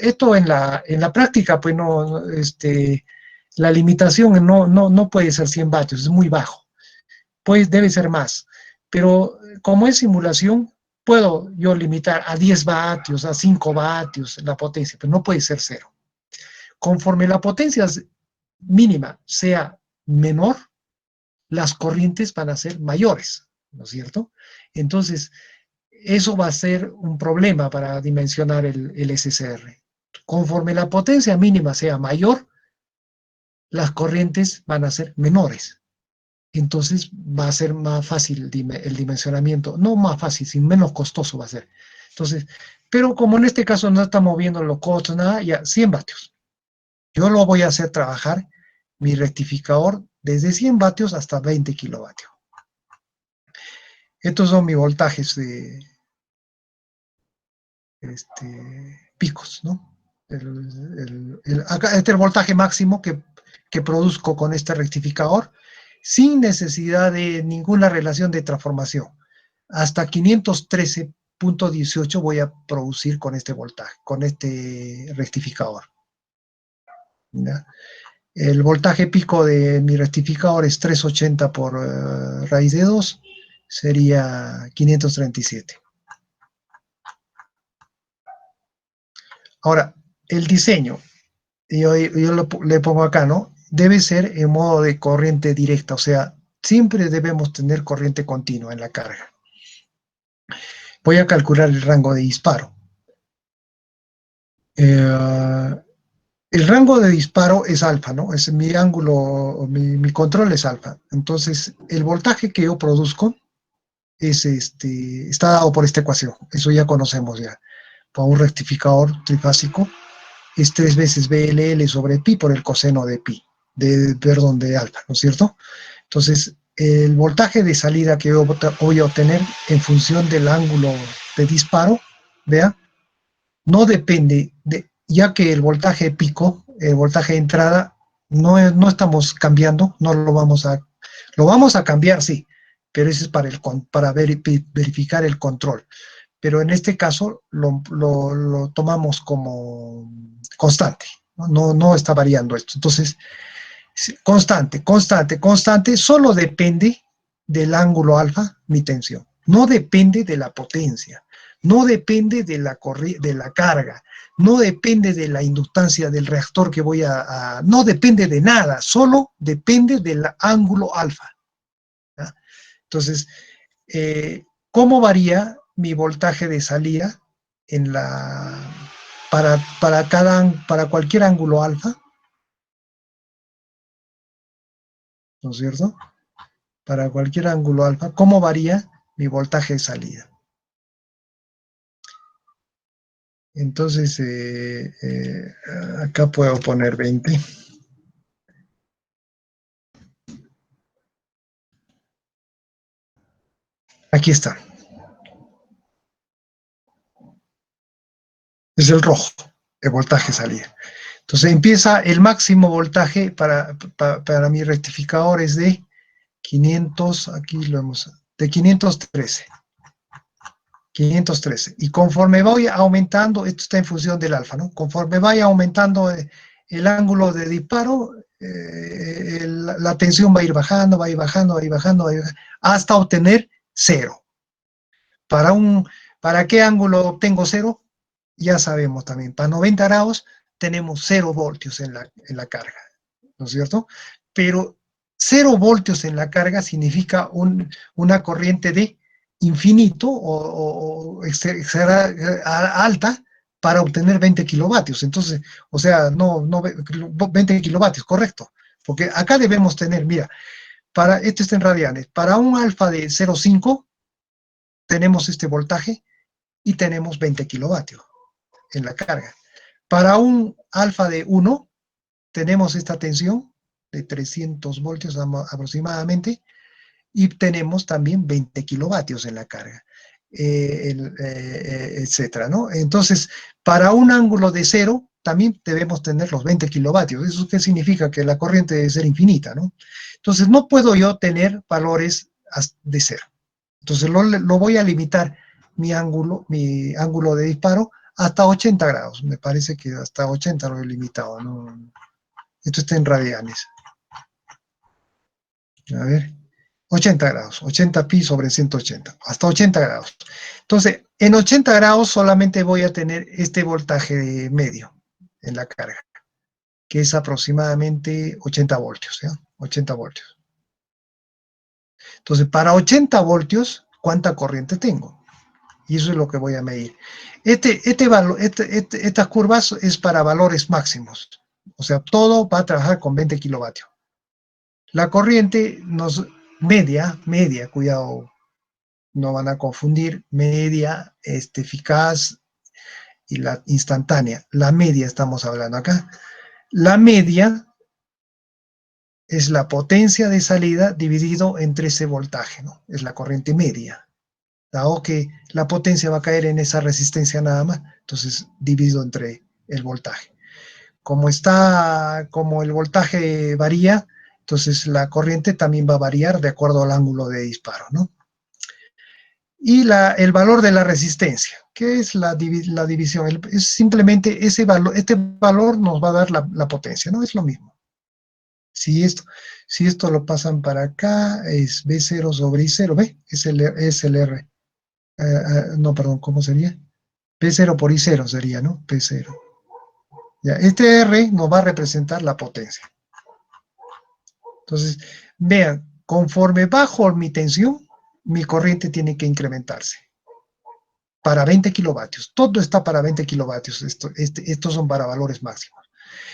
esto en la práctica, pues la limitación no puede ser 100 vatios, es muy bajo. Pues debe ser más. Pero como es simulación, puedo yo limitar a 10 vatios, a 5 vatios la potencia, pero no puede ser 0. Conforme la potencia mínima sea menor, las corrientes van a ser mayores, ¿no es cierto? Entonces, eso va a ser un problema para dimensionar el SCR. Conforme la potencia mínima sea mayor, las corrientes van a ser menores. Entonces va a ser más fácil el dimensionamiento. No más fácil, sino menos costoso va a ser. Entonces, pero como en este caso no estamos viendo los costos, nada, ya 100 vatios. Yo lo voy a hacer trabajar mi rectificador desde 100 vatios hasta 20 kilovatios. Estos son mis voltajes de picos, ¿no? Acá este es el voltaje máximo que produzco con este rectificador sin necesidad de ninguna relación de transformación. Hasta 513.18 voy a producir con este voltaje, con este rectificador. ¿Ya? El voltaje pico de mi rectificador es 380 por raíz de 2, sería 537. Ahora, el diseño, yo le pongo acá, ¿no? Debe ser en modo de corriente directa, o sea, siempre debemos tener corriente continua en la carga. Voy a calcular el rango de disparo. El rango de disparo es alfa, ¿no? Es mi ángulo, mi control es alfa. Entonces, el voltaje que yo produzco está dado por esta ecuación. Eso ya conocemos ya. para un rectificador trifásico, es 3 veces BLL sobre pi por el coseno de pi, perdón, de alfa, ¿no es cierto? Entonces, el voltaje de salida que yo voy a obtener en función del ángulo de disparo, vea, no depende, ya que el voltaje pico, el voltaje de entrada, no estamos cambiando, no lo vamos a cambiar, sí, pero eso es para verificar el control. Pero en este caso lo tomamos como constante, no está variando esto. Entonces, constante, solo depende del ángulo alfa, mi tensión. No depende de la potencia, no depende de la carga, no depende de la inductancia del reactor que no depende de nada, solo depende del ángulo alfa. ¿Ya? Entonces, ¿cómo varía mi voltaje de salida para cualquier ángulo alfa? ¿No es cierto? Para cualquier ángulo alfa, ¿cómo varía mi voltaje de salida? Entonces, acá puedo poner 20. Aquí está. Es el rojo, el voltaje de salida. Entonces empieza el máximo voltaje para mi rectificador es de 500, de 513. 513. Y conforme voy aumentando, esto está en función del alfa, ¿no? Conforme vaya aumentando el ángulo de disparo, la tensión va a ir bajando, va a ir bajando, va a ir bajando, hasta obtener 0. ¿Para qué ángulo obtengo 0? Ya sabemos también, para 90 grados tenemos 0 voltios en la carga, ¿no es cierto? Pero 0 voltios en la carga significa una corriente de infinito o alta para obtener 20 kilovatios. Entonces, o sea, no 20 kilovatios, correcto. Porque acá debemos tener, mira, esto está en radianes, para un alfa de 0,5 tenemos este voltaje y tenemos 20 kilovatios en la carga. Para un alfa de 1 tenemos esta tensión de 300 voltios aproximadamente y tenemos también 20 kilovatios en la carga, etcétera, ¿no? Entonces, para un ángulo de 0 también debemos tener los 20 kilovatios. ¿Eso qué significa? Que la corriente debe ser infinita, ¿no? Entonces, no puedo yo tener valores de 0. Entonces, lo voy a limitar mi ángulo de disparo hasta 80 grados. Me parece que hasta 80 lo he limitado, ¿no? Esto está en radianes. A ver, 80 grados, 80 pi sobre 180, hasta 80 grados. Entonces, en 80 grados solamente voy a tener este voltaje medio en la carga, que es aproximadamente 80 voltios, ¿ya? 80 voltios. Entonces, para 80 voltios, ¿cuánta corriente tengo? Y eso es lo que voy a medir. Estas curvas es para valores máximos. O sea, todo va a trabajar con 20 kilovatios. La corriente media, cuidado, no van a confundir, media, eficaz y la instantánea. La media estamos hablando acá. La media es la potencia de salida dividido entre ese voltaje, ¿no? Es la corriente media. Dado que la potencia va a caer en esa resistencia nada más, entonces dividido entre el voltaje. Como el voltaje varía, entonces la corriente también va a variar de acuerdo al ángulo de disparo, ¿no? Y el valor de la resistencia, ¿qué es la división? Es simplemente este valor nos va a dar la potencia, ¿no? Es lo mismo. Si esto lo pasan para acá, es B0 sobre I0, ¿ve? Es el R. No, perdón, ¿cómo sería? P0 por I0 sería, ¿no? P0. Ya, este R nos va a representar la potencia. Entonces, vean, conforme bajo mi tensión, mi corriente tiene que incrementarse. Para 20 kilovatios. Todo está para 20 kilovatios. Estos son para valores máximos.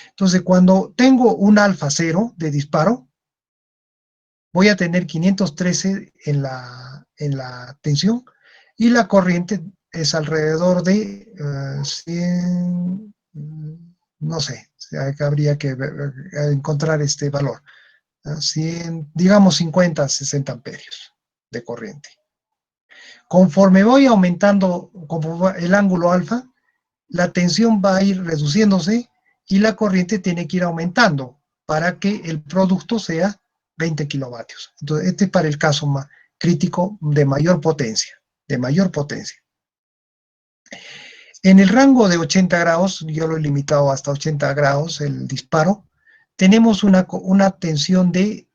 Entonces, cuando tengo un alfa 0 de disparo, voy a tener 513 en la tensión y la corriente es alrededor de 100, no sé, o sea, que habría que encontrar este valor. 100, digamos 50, 60 amperios de corriente. Conforme voy aumentando el ángulo alfa, la tensión va a ir reduciéndose y la corriente tiene que ir aumentando para que el producto sea 20 kilovatios. Entonces, este es para el caso más crítico de mayor potencia, de mayor potencia. En el rango de 80 grados, yo lo he limitado hasta 80 grados el disparo, tenemos una tensión de,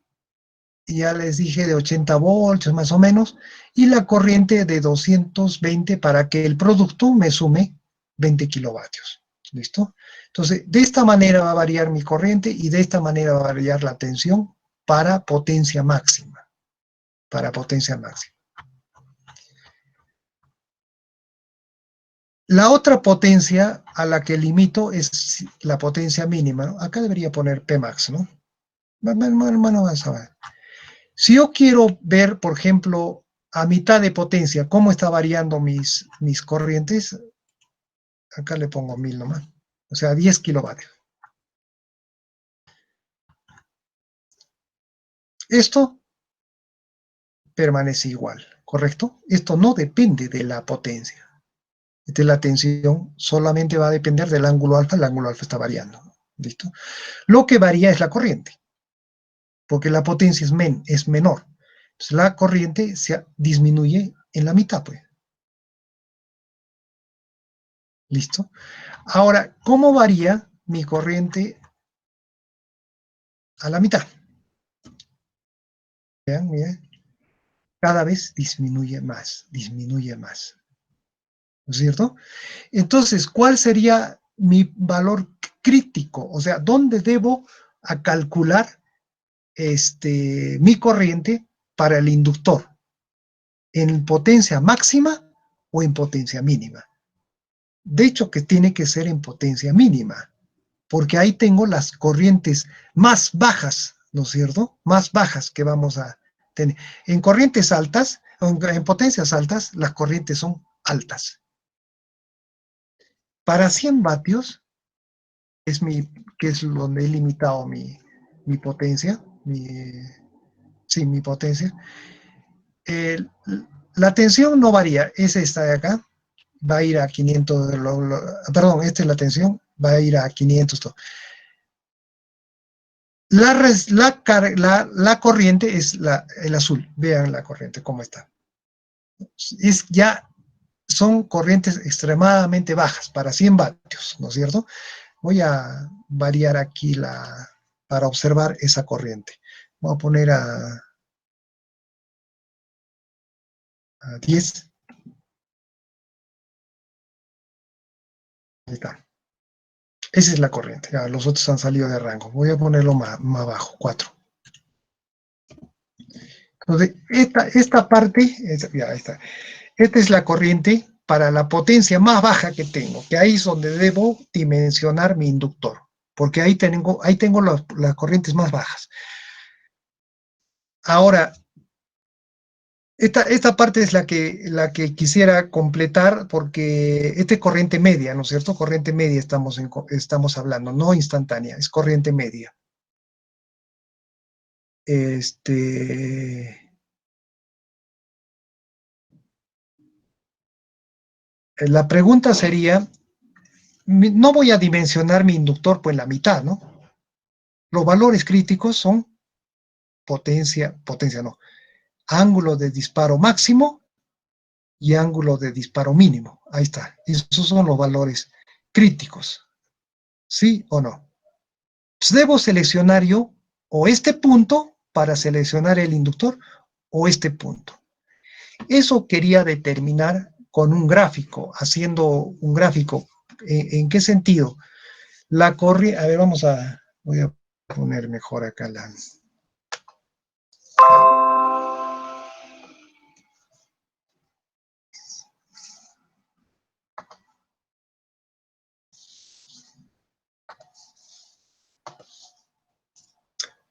ya les dije, de 80 voltios más o menos, y la corriente de 220 para que el producto me sume 20 kilovatios. ¿Listo? Entonces, de esta manera va a variar mi corriente y de esta manera va a variar la tensión para potencia máxima. Para potencia máxima. La otra potencia a la que limito es la potencia mínima, ¿no? Acá debería poner Pmax, ¿no? Hermano, vas a ver. Si yo quiero ver, por ejemplo, a mitad de potencia, cómo está variando mis corrientes, acá le pongo 1000 nomás, o sea, 10 kilovatios. Esto permanece igual, ¿correcto? Esto no depende de la potencia. La tensión solamente va a depender del ángulo alfa, el ángulo alfa está variando, ¿listo? Lo que varía es la corriente, porque la potencia es menor. Entonces, la corriente se disminuye en la mitad, pues. ¿Listo? Ahora, ¿cómo varía mi corriente a la mitad? Vean, miren. Cada vez disminuye más, disminuye más. ¿No es cierto? Entonces, ¿cuál sería mi valor crítico? O sea, ¿dónde debo a calcular mi corriente para el inductor? ¿En potencia máxima o en potencia mínima? De hecho, que tiene que ser en potencia mínima, porque ahí tengo las corrientes más bajas, ¿no es cierto? Más bajas que vamos a tener. En corrientes altas, en potencias altas, las corrientes son altas. Para 100 vatios, que es donde he limitado mi potencia, mi potencia, la tensión no varía, es esta de acá, va a ir a 500, perdón, esta es la tensión, va a ir a 500. La corriente es el azul, vean la corriente cómo está. Son corrientes extremadamente bajas, para 100 vatios, ¿no es cierto? Voy a variar aquí para observar esa corriente. Voy a poner a 10. Ahí está. Esa es la corriente. Ya, los otros han salido de rango. Voy a ponerlo más bajo, 4. Entonces, esta parte, ya está. Esta es la corriente para la potencia más baja que tengo, que ahí es donde debo dimensionar mi inductor, porque ahí tengo las corrientes más bajas. Ahora, esta parte es la que quisiera completar, porque esta es corriente media, ¿no es cierto? Corriente media estamos hablando, no instantánea, es corriente media. La pregunta sería, no voy a dimensionar mi inductor pues la mitad, ¿no? Los valores críticos son potencia no, ángulo de disparo máximo y ángulo de disparo mínimo. Ahí está. Esos son los valores críticos. ¿Sí o no? Entonces, debo seleccionar yo o este punto para seleccionar el inductor o este punto. Eso quería determinar con un gráfico, haciendo un gráfico. ¿En qué sentido? La corriente, a ver, voy a poner mejor acá la...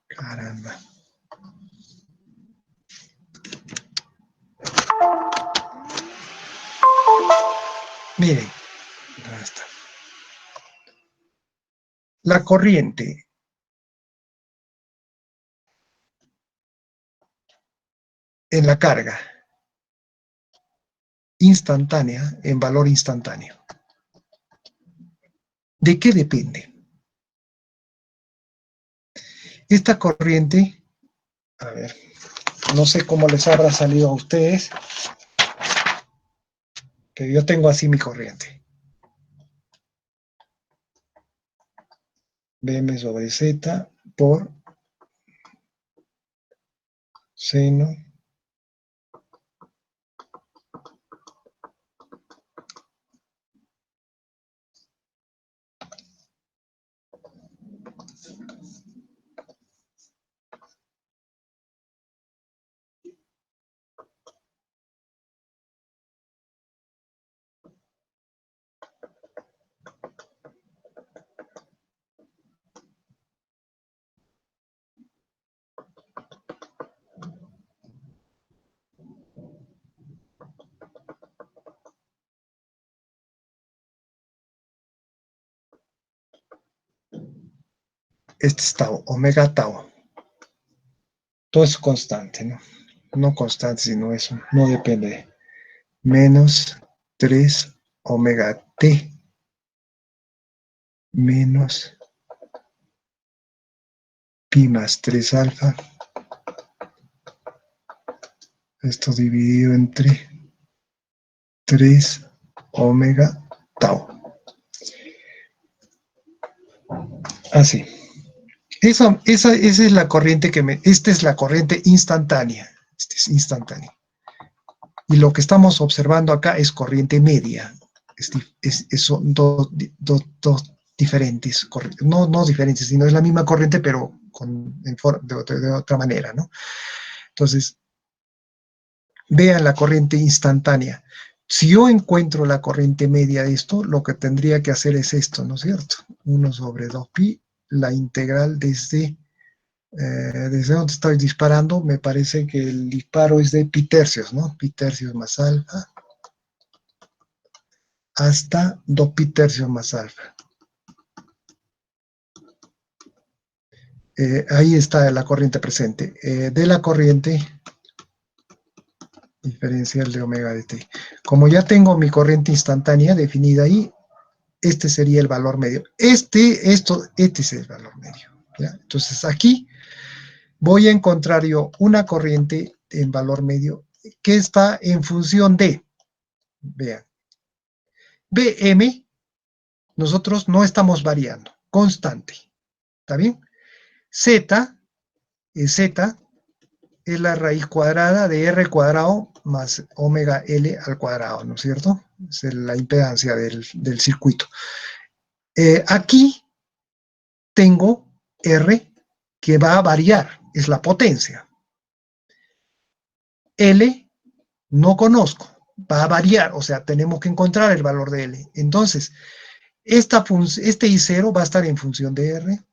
Caramba. Miren, ahí está. La corriente en la carga instantánea, en valor instantáneo. ¿De qué depende? Esta corriente, a ver, no sé cómo les habrá salido a ustedes, pero yo tengo así mi corriente. BM sobre Z por seno este es tau, omega tau. Todo es constante, ¿no? No constante, sino eso, no depende. Menos 3 omega t menos pi más 3 alfa. Esto dividido entre 3 omega tau. Así. Esa es la corriente esta es la corriente instantánea. Esta es instantánea. Y lo que estamos observando acá es corriente media. Son dos diferentes, no diferentes, sino es la misma corriente, pero de otra manera, ¿no? Entonces, vean la corriente instantánea. Si yo encuentro la corriente media de esto, lo que tendría que hacer es esto, ¿no es cierto? 1 sobre 2pi, la integral desde donde estoy disparando, me parece que el disparo es de pi tercios, ¿no? Pi tercios más alfa hasta 2 pi tercios más alfa. Ahí está la corriente presente. De la corriente diferencial de omega de t. Como ya tengo mi corriente instantánea definida ahí, este sería el valor medio. Este es el valor medio, ¿ya? Entonces aquí voy a encontrar yo una corriente en valor medio que está en función de, vean, Bm, nosotros no estamos variando, constante, ¿está bien? Z es la raíz cuadrada de r cuadrado más omega L al cuadrado, ¿no es cierto? Es la impedancia del circuito. Aquí tengo R que va a variar, es la potencia. L no conozco, va a variar, o sea, tenemos que encontrar el valor de L. Entonces, este I0 va a estar en función de R,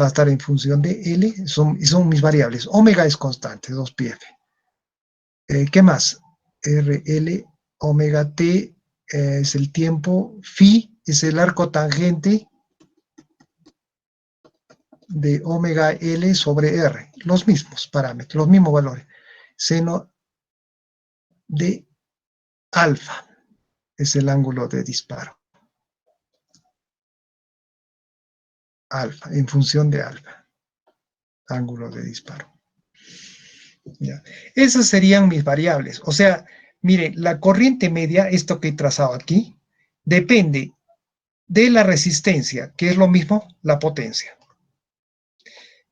va a estar en función de L, son mis variables. Omega es constante, 2πf. ¿Qué más? RL, omega t es el tiempo, phi es el arco tangente de omega L sobre R, los mismos parámetros, los mismos valores. Seno de alfa es el ángulo de disparo. Alfa, en función de alfa, ángulo de disparo. ¿Ya? Esas serían mis variables. O sea, miren, la corriente media, esto que he trazado aquí, depende de la resistencia, que es lo mismo, la potencia.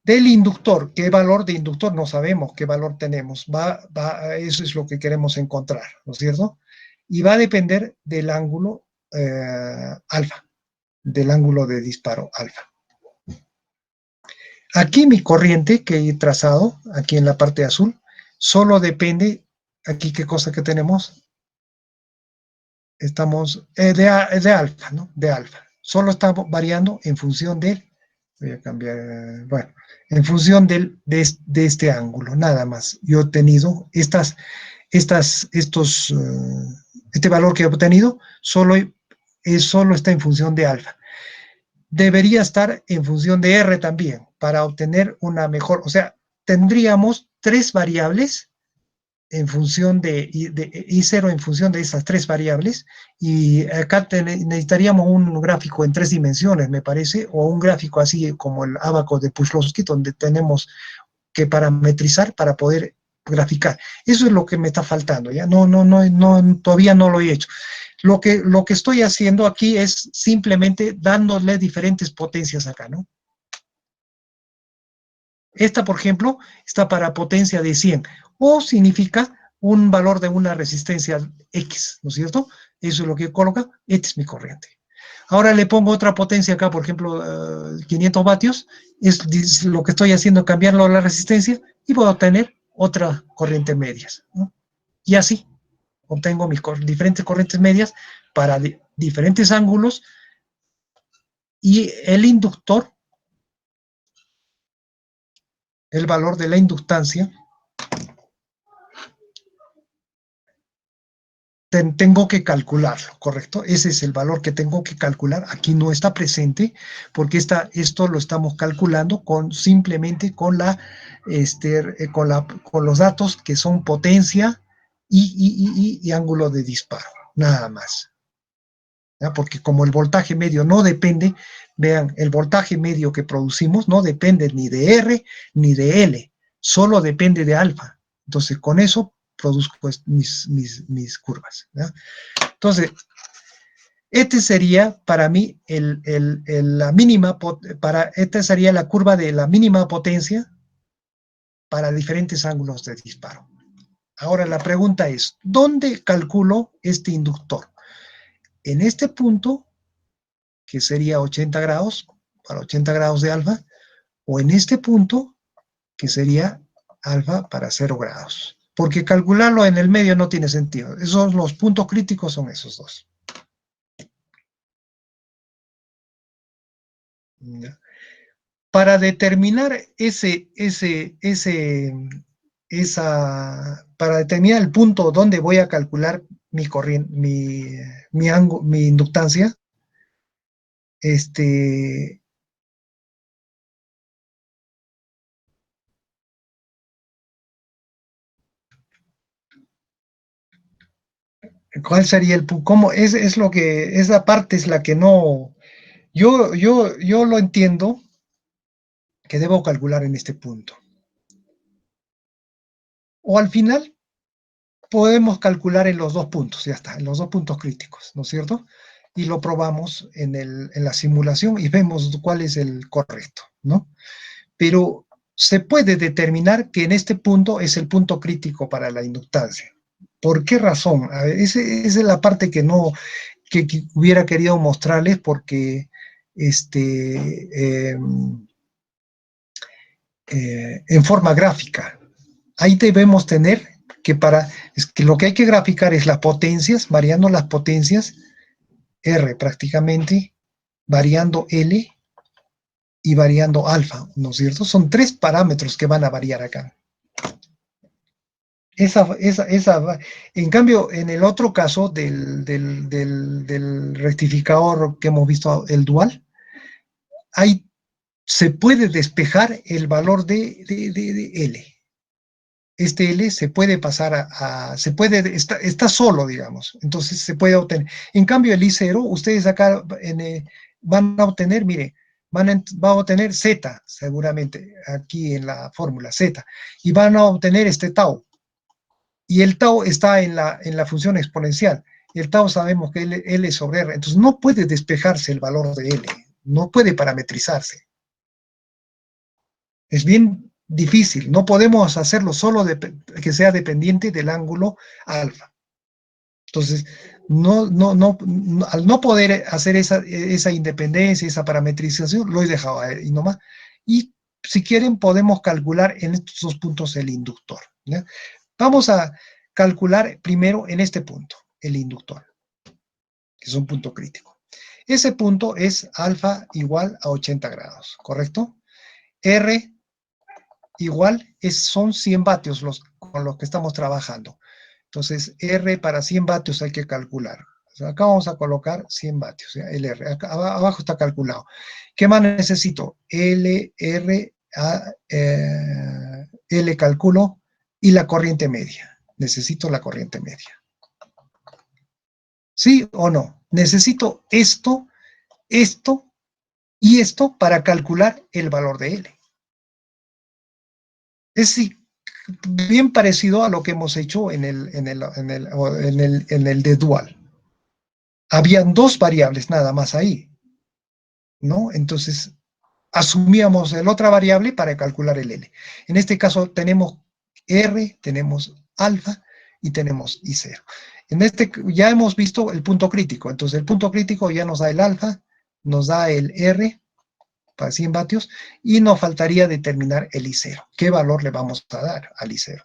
Del inductor, ¿qué valor de inductor? No sabemos qué valor tenemos. Eso es lo que queremos encontrar, ¿no es cierto? Y va a depender del ángulo alfa, del ángulo de disparo alfa. Aquí mi corriente que he trazado, aquí en la parte azul, solo depende, aquí qué cosa que tenemos, estamos de alfa, ¿no? De alfa. Solo estamos variando en función del, voy a cambiar, bueno, en función de este ángulo, nada más. Yo he tenido estos Este valor que he obtenido solo está en función de alfa. Debería estar en función de R también, para obtener una mejor, o sea, tendríamos tres variables en función de I0 en función de esas tres variables, y acá necesitaríamos un gráfico en 3 dimensiones, me parece, o un gráfico así como el ábaco de Puszlowski, donde tenemos que parametrizar para poder graficar. Eso es lo que me está faltando, ¿ya? Todavía no lo he hecho. Lo que estoy haciendo aquí es simplemente dándole diferentes potencias acá, ¿no? Esta, por ejemplo, está para potencia de 100, o significa un valor de una resistencia X, ¿no es cierto? Eso es lo que coloca, esta es mi corriente. Ahora le pongo otra potencia acá, por ejemplo, 500 vatios, es lo que estoy haciendo, cambiarlo a la resistencia, y voy a obtener otra corriente medias, ¿no? Y así obtengo mis diferentes corrientes medias para diferentes ángulos, y el inductor, el valor de la inductancia, tengo que calcularlo, ¿correcto? Ese es el valor que tengo que calcular. Aquí no está presente, porque esto lo estamos calculando simplemente con con los datos que son potencia y ángulo de disparo, nada más. ¿Ya? Porque como el voltaje medio no depende, vean, el voltaje medio que producimos no depende ni de R ni de L, solo depende de alfa. Entonces, con eso produzco pues, mis curvas, ¿ya? Entonces, este sería para mí esta sería la curva de la mínima potencia para diferentes ángulos de disparo. Ahora la pregunta es, ¿dónde calculo este inductor? En este punto, que sería 80 grados, para 80 grados de alfa, o en este punto, que sería alfa para 0 grados. Porque calcularlo en el medio no tiene sentido. Los puntos críticos son esos dos. ¿Ya? Para determinar para determinar el punto donde voy a calcular mi corriente, mi inductancia, ¿cuál sería el punto? ¿Cómo? Esa parte es la que no, yo lo entiendo que debo calcular en este punto. O al final podemos calcular en los dos puntos, ya está, en los dos puntos críticos, ¿no es cierto? Y lo probamos en la simulación y vemos cuál es el correcto, ¿no? Pero se puede determinar que en este punto es el punto crítico para la inductancia. ¿Por qué razón? A ver, esa es la parte que hubiera querido mostrarles, porque en forma gráfica. Ahí debemos tener que lo que hay que graficar es las potencias, variando las potencias, R prácticamente, variando L y variando alfa, ¿no es cierto? Son 3 parámetros que van a variar acá. En cambio, en el otro caso del rectificador que hemos visto, el dual, se puede despejar el valor de L. Este L se puede pasar está solo, digamos, entonces se puede obtener. En cambio, el I0, ustedes acá van a obtener, mire, van a obtener Z, seguramente, aquí en la fórmula Z, y van a obtener este tau. Y el tau está en la función exponencial. El tau sabemos que L sobre R, entonces no puede despejarse el valor de L, no puede parametrizarse. Es bien difícil, no podemos hacerlo solo que sea dependiente del ángulo alfa. Entonces, al no poder hacer esa independencia, esa parametrización, lo he dejado ahí nomás. Y si quieren, podemos calcular en estos dos puntos el inductor, ¿ya? Vamos a calcular primero en este punto, el inductor, que es un punto crítico. Ese punto es alfa igual a 80 grados, ¿correcto? R igual son 100 vatios con los que estamos trabajando. Entonces, R para 100 vatios hay que calcular. O sea, acá vamos a colocar 100 vatios, ¿ya? El R. Acá abajo está calculado. ¿Qué más necesito? L, R, L calculo y la corriente media. Necesito la corriente media. ¿Sí o no? Necesito esto, esto y esto para calcular el valor de L. Es bien parecido a lo que hemos hecho en el de dual. Habían dos variables nada más ahí, ¿no? Entonces, asumíamos la otra variable para calcular el L. En este caso tenemos R, tenemos alfa y tenemos I0. Ya hemos visto el punto crítico. Entonces, el punto crítico ya nos da el alfa, nos da el R para 100 vatios y nos faltaría determinar el I0. ¿Qué valor le vamos a dar al I0?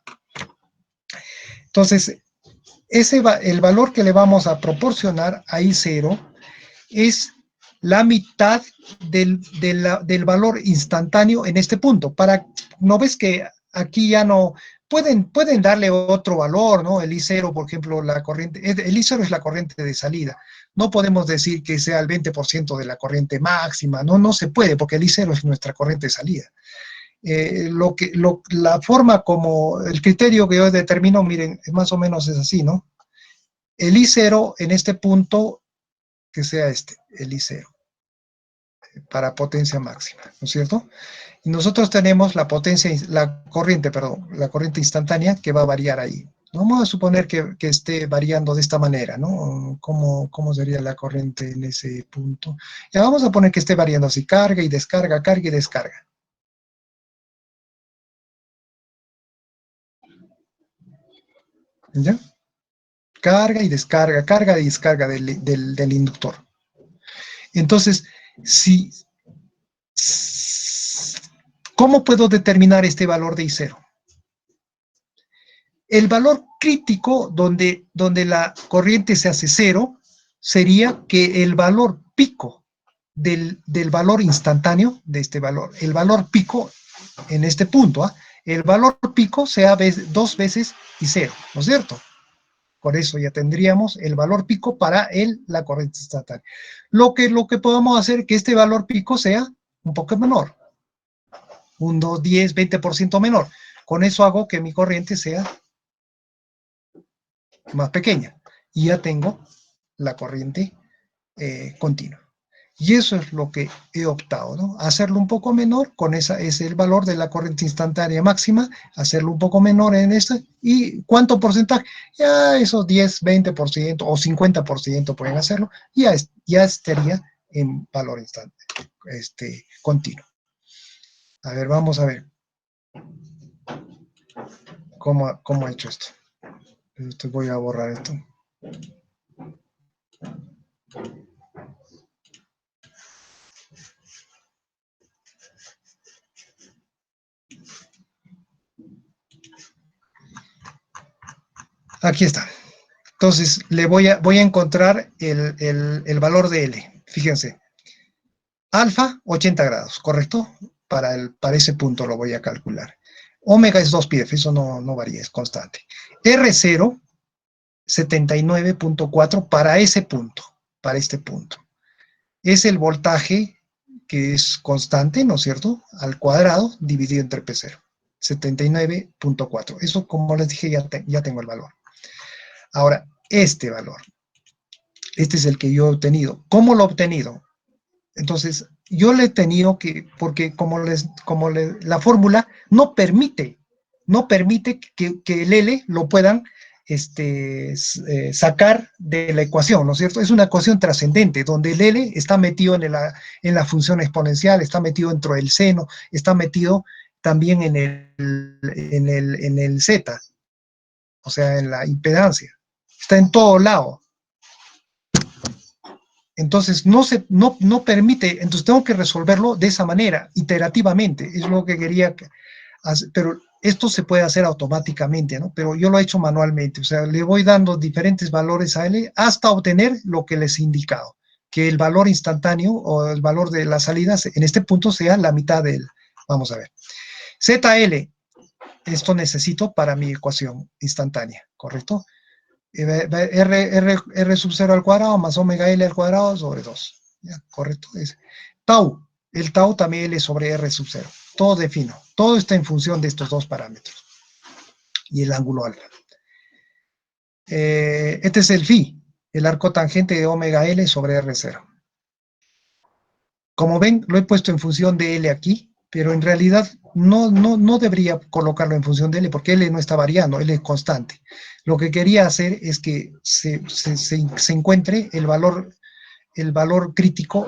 Entonces, el valor que le vamos a proporcionar a I0 es la mitad del valor instantáneo en este punto. ¿No ves que aquí ya no pueden darle otro valor, ¿no? El I0, por ejemplo, el I0 es la corriente de salida. No podemos decir que sea el 20% de la corriente máxima, no se puede, porque el I0 es nuestra corriente de salida. La forma como el criterio que yo determino, miren, más o menos es así, ¿no? El I0 en este punto, que sea el I0, para potencia máxima, ¿no es cierto? Y nosotros tenemos la corriente instantánea que va a variar ahí. Vamos a suponer que esté variando de esta manera, ¿no? ¿Cómo sería la corriente en ese punto? Ya vamos a poner que esté variando así, carga y descarga, carga y descarga. ¿Ya? Carga y descarga del inductor. Entonces, ¿cómo puedo determinar este valor de I0? El valor crítico donde la corriente se hace cero sería que el valor pico del valor instantáneo de este valor, el valor pico en este punto, el valor pico sea 2 veces I0, ¿no es cierto? Por eso ya tendríamos el valor pico para la corriente instantánea. Lo que podemos hacer es que este valor pico sea un poco menor, un 2, 10, 20% menor. Con eso hago que mi corriente sea más pequeña. Y ya tengo la corriente continua. Y eso es lo que he optado, ¿no? Hacerlo un poco menor, es el valor de la corriente instantánea máxima, hacerlo un poco menor en esta. ¿Y cuánto porcentaje? Ya esos 10, 20% o 50% pueden hacerlo, ya estaría en valor continuo. A ver, vamos a ver cómo he hecho esto. Voy a borrar esto. Aquí está. Entonces, voy a encontrar el valor de L. Fíjense. Alfa, 80 grados, ¿correcto? Para ese punto lo voy a calcular. Omega es 2πf, eso no varía, es constante. R0, 79.4 para ese punto, para este punto. Es el voltaje que es constante, ¿no es cierto? Al cuadrado dividido entre P0. 79.4. Eso, como les dije, ya tengo el valor. Ahora, este valor. Este es el que yo he obtenido. ¿Cómo lo he obtenido? Entonces, yo le he tenido porque la fórmula no permite que el L lo puedan sacar de la ecuación, ¿no es cierto? Es una ecuación trascendente, donde el L está metido en la función exponencial, está metido dentro del seno, está metido también en el Z, o sea, en la impedancia. Está en todo lado. Entonces, no permite, entonces tengo que resolverlo de esa manera, iterativamente, es lo que quería hacer, pero esto se puede hacer automáticamente, ¿no? Pero yo lo he hecho manualmente, o sea, le voy dando diferentes valores a L hasta obtener lo que les he indicado, que el valor instantáneo o el valor de las salidas en este punto sea la mitad de él. Vamos a ver. ZL, esto necesito para mi ecuación instantánea, ¿correcto? R sub 0 al cuadrado más omega L al cuadrado sobre 2. ¿Ya? Correcto. Tau. El tau también L sobre R sub 0. Todo defino. Todo está en función de estos dos parámetros. Y el ángulo alfa. Este es el phi, el arco tangente de omega L sobre R0. Como ven, lo he puesto en función de L aquí, pero en realidad no debería colocarlo en función de L, porque L no está variando, L es constante. Lo que quería hacer es que se encuentre el valor crítico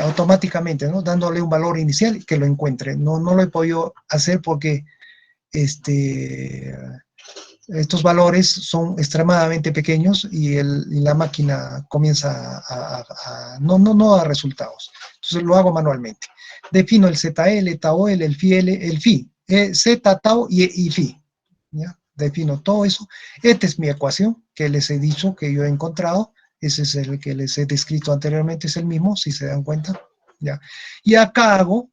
automáticamente, ¿no? Dándole un valor inicial que lo encuentre. No lo he podido hacer porque estos valores son extremadamente pequeños y la máquina comienza no da resultados. Entonces lo hago manualmente. Defino el ZL, tau L, el phi, Z, tau y phi. ¿Ya? Defino todo eso. Esta es mi ecuación que les he dicho que yo he encontrado. Ese es el que les he descrito anteriormente, es el mismo, si se dan cuenta. ¿Ya? Y acá hago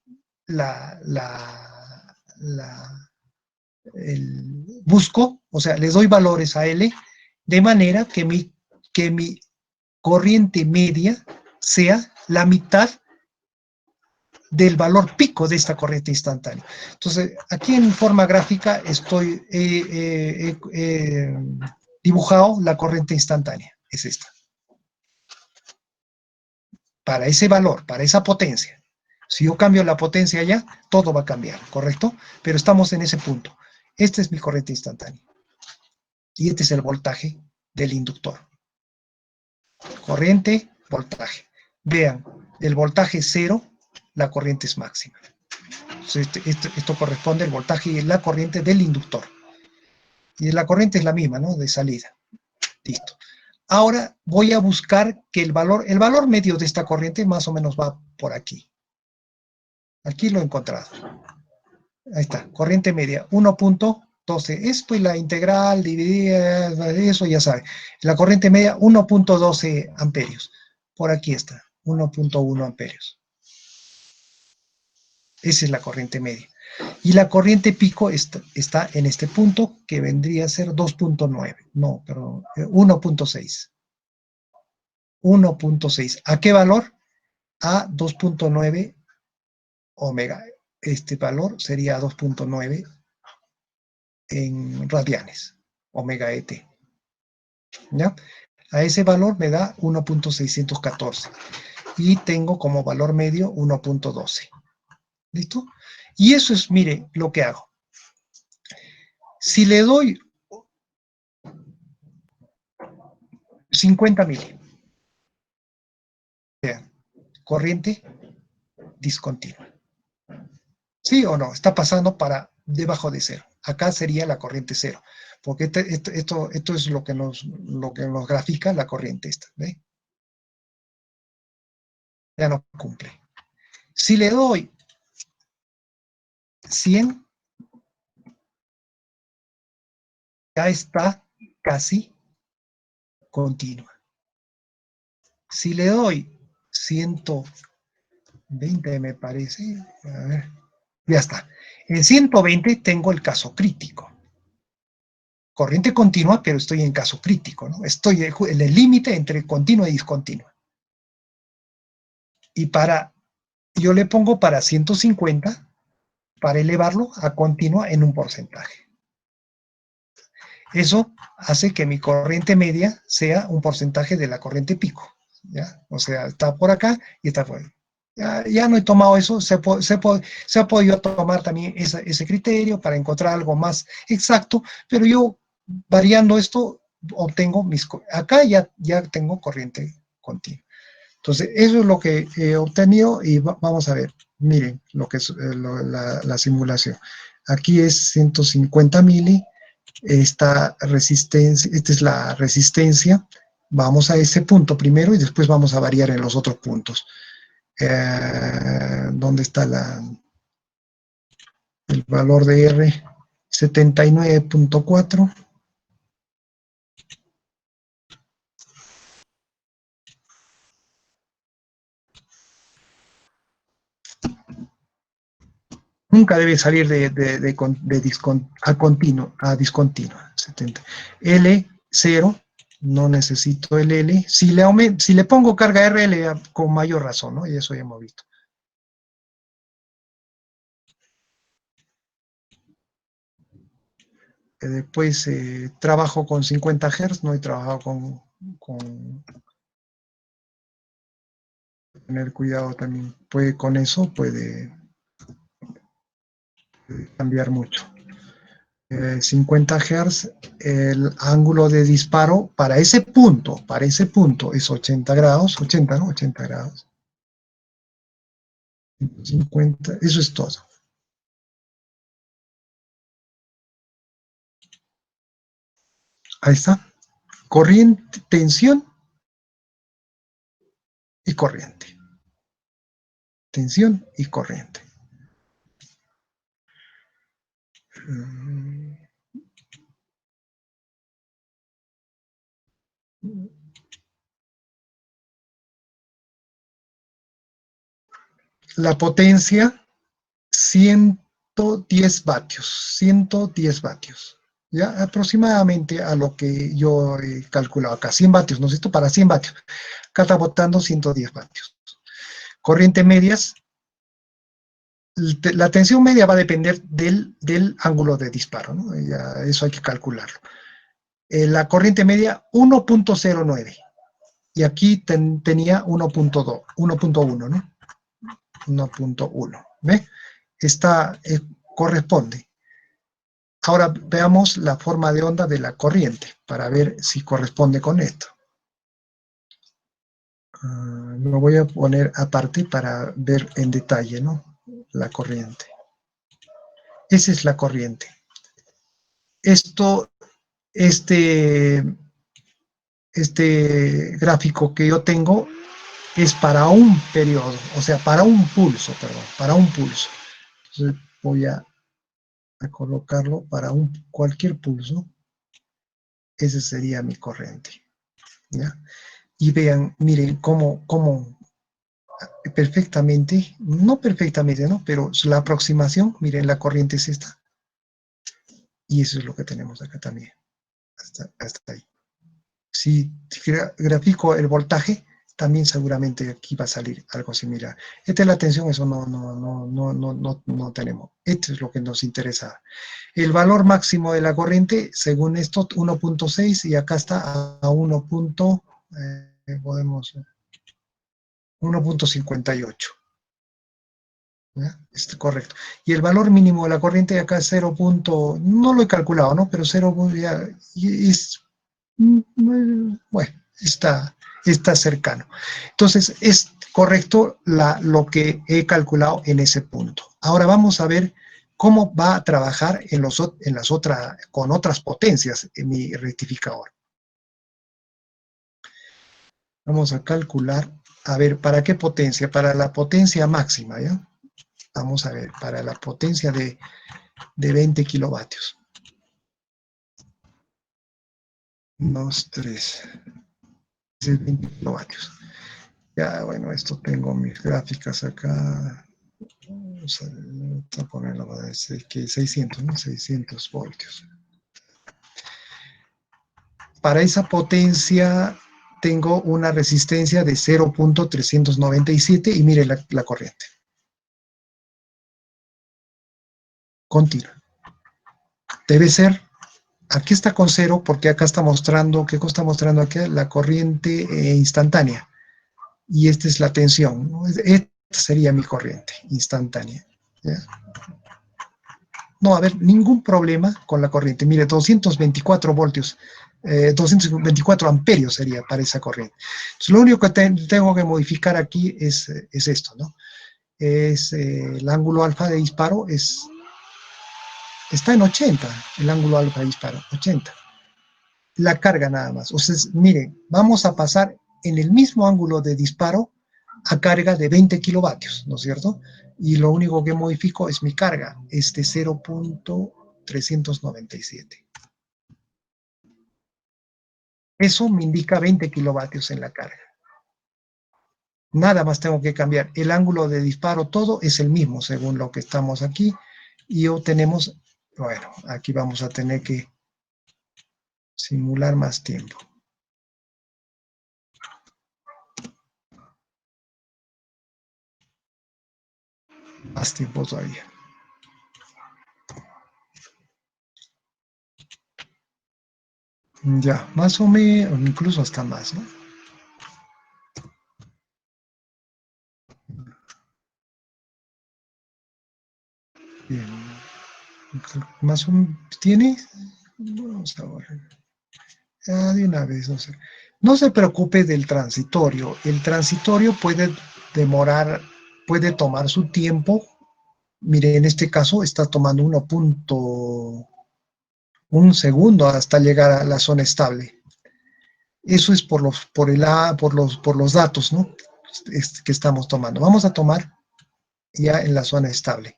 busco, o sea, les doy valores a L, de manera que mi corriente media sea la mitad del valor pico de esta corriente instantánea. Entonces, aquí en forma gráfica estoy dibujado la corriente instantánea, es esta. Para ese valor, para esa potencia. Si yo cambio la potencia ya, todo va a cambiar, ¿correcto? Pero estamos en ese punto. Esta es mi corriente instantánea. Y este es el voltaje del inductor. Corriente, voltaje. Vean, el voltaje 0, la corriente es máxima. Entonces, esto corresponde al voltaje y la corriente del inductor. Y la corriente es la misma, ¿no? De salida. Listo. Ahora voy a buscar que el valor medio de esta corriente más o menos va por aquí. Aquí lo he encontrado. Ahí está, corriente media, 1.12. Esto y la integral dividida, eso ya sabe. La corriente media, 1.12 amperios. Por aquí está, 1.1 amperios. Esa es la corriente media. Y la corriente pico está en este punto, que vendría a ser 2.9. No, perdón, 1.6. 1.6. ¿A qué valor? A 2.9 omega. Este valor sería 2.9 en radianes, omega ET. ¿Ya? A ese valor me da 1.614 y tengo como valor medio 1.12. ¿Listo? Y eso es, mire, lo que hago. Si le doy 50 mili, vean, corriente discontinua. ¿Sí o no? Está pasando para debajo de cero. Acá sería la corriente cero, porque esto es lo que nos grafica la corriente esta. ¿Ve? Ya no cumple. Si le doy 100, ya está casi continua. Si le doy 120, me parece, a ver, ya está. En 120 tengo el caso crítico. Corriente continua, pero estoy en caso crítico, ¿no? Estoy en el límite entre continua y discontinua. Y yo le pongo para 150 para elevarlo a continua en un porcentaje. Eso hace que mi corriente media sea un porcentaje de la corriente pico. ¿Ya? O sea, está por acá y está por ahí. Ya no he tomado eso, se ha podido tomar también ese criterio para encontrar algo más exacto, pero yo variando esto obtengo acá ya tengo corriente continua. Entonces, eso es lo que he obtenido y vamos a ver, miren lo que es la simulación. Aquí es 150 mili, esta es la resistencia. Vamos a ese punto primero y después vamos a variar en los otros puntos. ¿Dónde está el valor de R? 79.4. Nunca debe salir a discontinua. 70. L0 no necesito el L. Si le pongo carga RL con mayor razón, ¿no? Y eso ya hemos visto. Después trabajo con 50 Hz, no he trabajado con tener cuidado también. Con eso puede cambiar mucho. 50 Hz, el ángulo de disparo para ese punto es 80 grados, 80, ¿no? 80 grados. 50, eso es todo. Ahí está. Corriente, tensión y corriente. Tensión y corriente. La potencia, 110 vatios. 110 vatios. ¿Ya? Aproximadamente a lo que yo he calculado acá. 100 vatios, ¿no es cierto? Para 100 vatios. Acá está botando 110 vatios. Corriente medias. La tensión media va a depender del ángulo de disparo, ¿no? Ya, eso hay que calcularlo. La corriente media, 1.09. Y aquí tenía 1.2, 1.1, ¿no? 1.1. ¿Ve? Esta corresponde. Ahora veamos la forma de onda de la corriente para ver si corresponde con esto. Lo voy a poner aparte para ver en detalle, ¿no? La corriente. Esa es la corriente. Este gráfico que yo tengo es para un periodo, o sea, para un pulso, perdón, para un pulso. Entonces voy a colocarlo para cualquier pulso. Ese sería mi corriente. ¿Ya? Y vean, miren cómo perfectamente, no perfectamente, ¿no? Pero la aproximación, miren, la corriente es esta. Y eso es lo que tenemos acá también. Hasta ahí. Si grafico el voltaje, también seguramente aquí va a salir algo similar. Esta es la tensión, eso no tenemos. Esto es lo que nos interesa. El valor máximo de la corriente, según esto, 1.6 y acá está a 1.58. Correcto. Y el valor mínimo de la corriente acá es 0. No lo he calculado, ¿no? Pero 0 ya es, bueno, está cercano. Entonces, es correcto lo que he calculado en ese punto. Ahora vamos a ver cómo va a trabajar con otras potencias en mi rectificador. Vamos a calcular, a ver, ¿para qué potencia? Para la potencia máxima, ¿ya? Vamos a ver, para la potencia de 20 kilovatios. 2, 3. Es 20 kilovatios. Ya, bueno, esto tengo mis gráficas acá. Vamos a ponerlo a decir que 600, ¿no? 600 voltios. Para esa potencia tengo una resistencia de 0.397 y mire la corriente. Continua. Debe ser, aquí está con 0 porque acá está mostrando, ¿qué está mostrando aquí? La corriente instantánea. Y esta es la tensión, ¿no? Esta sería mi corriente instantánea. ¿Ya? No va a haber ningún problema con la corriente. Mire, 224 voltios, 224 amperios sería para esa corriente. Entonces, lo único que tengo que modificar aquí es esto, ¿no? Es el ángulo alfa de disparo, está en 80, el ángulo alfa de disparo, 80. La carga nada más. O sea, miren, vamos a pasar en el mismo ángulo de disparo a carga de 20 kilovatios, ¿no es cierto? Y lo único que modifico es mi carga, es de 0.397. Eso me indica 20 kilovatios en la carga. Nada más tengo que cambiar. El ángulo de disparo, todo es el mismo, según lo que estamos aquí. Y obtenemos, bueno, aquí vamos a tener que simular más tiempo. Más tiempo todavía. Ya, más o menos, incluso hasta más, ¿no? Bien. Más o menos, ¿tiene? Vamos a ver. Ah, de una vez, no sé. No se preocupe del transitorio. El transitorio puede demorar, puede tomar su tiempo. Mire, en este caso está tomando 1.1 segundo hasta llegar a la zona estable. Eso es por los datos, ¿no? Que estamos tomando. Vamos a tomar ya en la zona estable.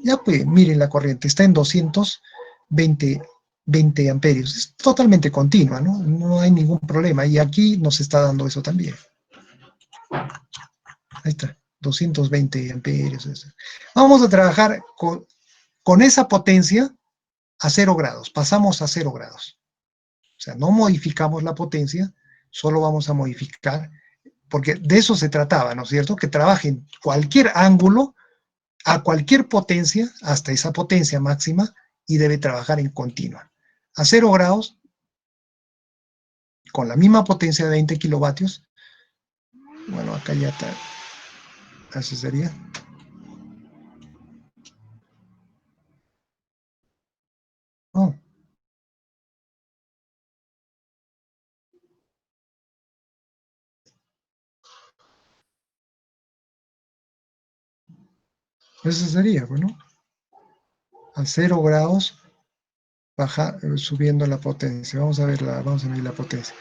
Ya pues, miren la corriente, está en 220 amperios. Es totalmente continua, ¿no? No hay ningún problema. Y aquí nos está dando eso también. Ahí está, 220 amperios. Eso. Vamos a trabajar con esa potencia a 0 grados. Pasamos a 0 grados. O sea, no modificamos la potencia, solo vamos a modificar, porque de eso se trataba, ¿no es cierto? Que trabaje en cualquier ángulo, a cualquier potencia, hasta esa potencia máxima, y debe trabajar en continua. A 0 grados, con la misma potencia de 20 kilovatios, bueno, acá ya está, así sería. Oh, eso sería, bueno, a 0 grados, baja, subiendo la potencia. Vamos a medir la potencia.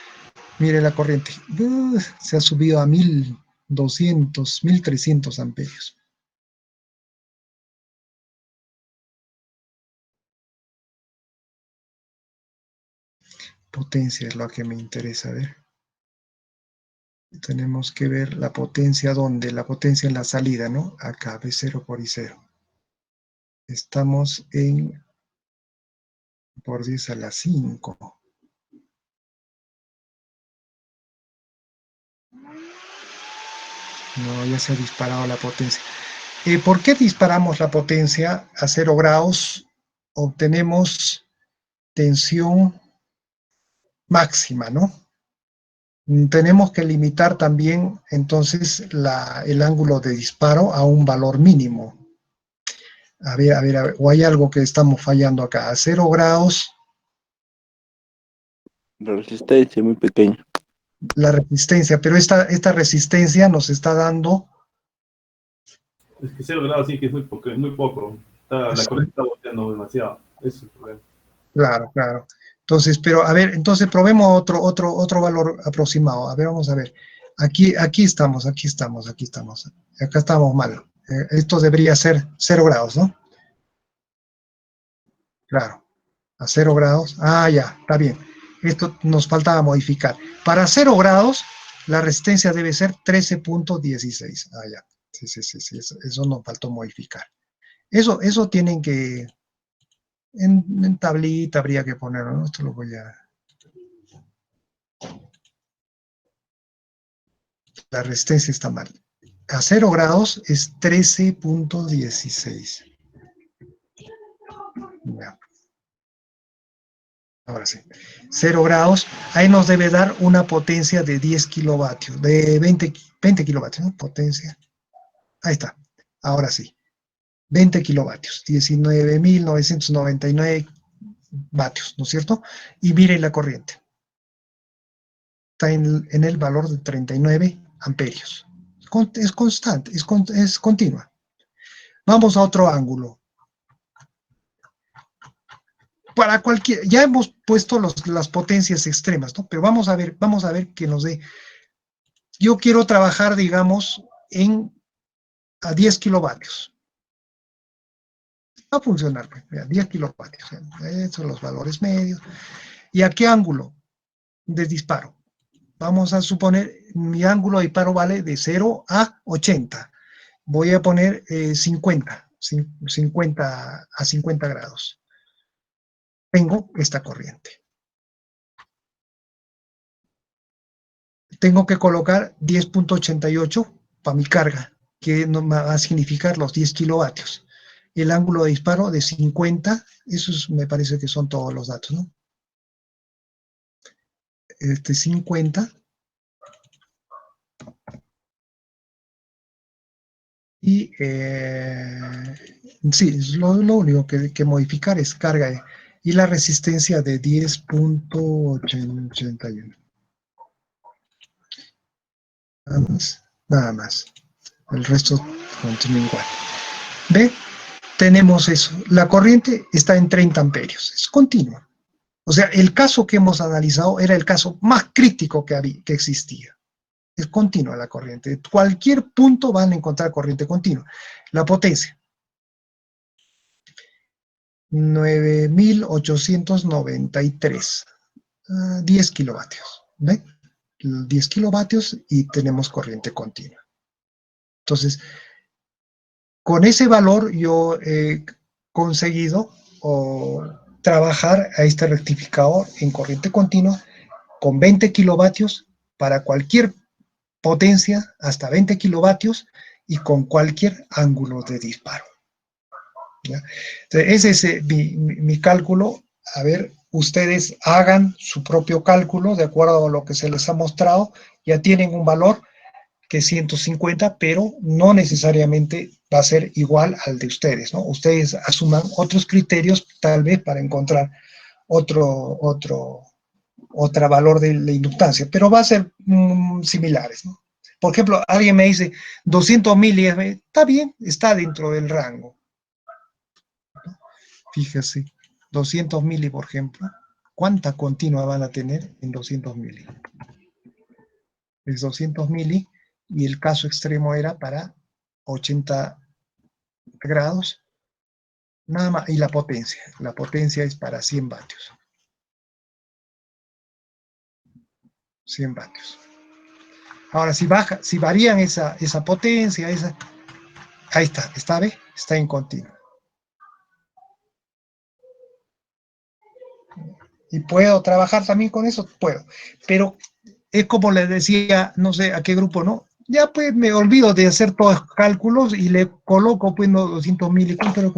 Mire la corriente. Se ha subido a 1.200, 1.300 amperios. Potencia es lo que me interesa ver. Tenemos que ver la potencia ¿dónde? La potencia en la salida, ¿no? Acá, B0 por I0. Estamos en por 10 a la 5. No, ya se ha disparado la potencia. ¿Por qué disparamos la potencia a 0 grados? Obtenemos tensión máxima, ¿no? Tenemos que limitar también entonces el ángulo de disparo a un valor mínimo. A ver, o hay algo que estamos fallando acá. A 0 grados, La resistencia es muy pequeña. la resistencia, pero esta resistencia nos está dando... Es que 0 grados sí que es muy poco. La corriente está volteando demasiado. Ese es el problema. Claro, claro. Entonces, pero a ver, entonces probemos otro valor aproximado. A ver, vamos a ver. Aquí estamos. Acá estamos mal. Esto debería ser 0 grados, ¿no? Claro, a 0 grados. Ah, ya, está bien. Esto nos faltaba modificar. Para 0 grados, la resistencia debe ser 13.16. Ah, ya. Sí, eso nos faltó modificar. Eso tienen que, en tablita habría que ponerlo, ¿no? Esto lo voy a... La resistencia está mal. A 0 grados es 13.16. Ya. Ahora sí. 0 grados, ahí nos debe dar una potencia de 10 kilovatios, de 20 kilovatios, ¿no? Potencia. Ahí está. Ahora sí. 20 kilovatios, 19.999 vatios, ¿no es cierto? Y miren la corriente. Está en el valor de 39 amperios. Es constante, es continua. Vamos a otro ángulo. Para cualquier, ya hemos puesto las potencias extremas, ¿no? Pero vamos a ver que nos dé. Yo quiero trabajar, digamos, a 10 kilovatios. Va a funcionar, pues, mira, 10 kilovatios. Esos son los valores medios. ¿Y a qué ángulo de disparo? Vamos a suponer, mi ángulo de disparo vale de 0 a 80. Voy a poner 50 a 50 grados. Tengo esta corriente. Tengo que colocar 10.88 para mi carga. que va a significar los 10 kilovatios. El ángulo de disparo de 50, me parece que son todos los datos, ¿no? 50. Y sí, lo único que modificar es carga y la resistencia de 10.81. Nada más. El resto continúa igual. ¿Ve? Tenemos eso. La corriente está en 30 amperios. Es continua. O sea, el caso que hemos analizado era el caso más crítico que existía. Es continua la corriente. Cualquier punto van a encontrar corriente continua. La potencia. 9.893. 10 kilovatios. ¿Ve? 10 kilovatios y tenemos corriente continua. Entonces, con ese valor yo he conseguido trabajar a este rectificador en corriente continua con 20 kilovatios para cualquier potencia hasta 20 kilovatios y con cualquier ángulo de disparo. ¿Ya? Entonces, ese es mi cálculo. A ver, ustedes hagan su propio cálculo de acuerdo a lo que se les ha mostrado. Ya tienen un valor que es 150, pero no necesariamente va a ser igual al de ustedes, ¿no? Ustedes asuman otros criterios tal vez para encontrar otro valor de la inductancia, pero va a ser similares, ¿no? Por ejemplo, alguien me dice 200 mili, está bien, está dentro del rango. Fíjese, 200 mili, por ejemplo, ¿cuánta continua van a tener en 200 mili? Es 200 mili y el caso extremo era para 80 grados, nada más, y la potencia es para 100 vatios. 100 vatios. Ahora, si varían esa potencia, ahí está, ¿ve? Está en continuo. ¿Y puedo trabajar también con eso? Puedo. Pero es como les decía, no sé a qué grupo, ¿no? Ya pues me olvido de hacer todos los cálculos y le coloco pues 200 mil, pero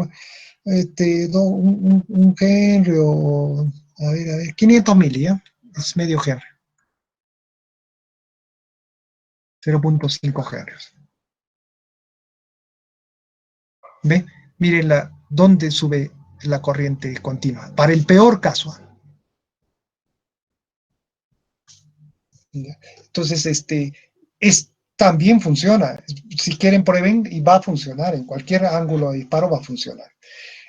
un Henry o, a ver, 500 mil, ¿ya? Es medio Henry. 0.5 Henry. ¿Ve? Miren dónde sube la corriente continua. Para el peor caso. Entonces, también funciona. Si quieren, prueben y va a funcionar. En cualquier ángulo de disparo va a funcionar.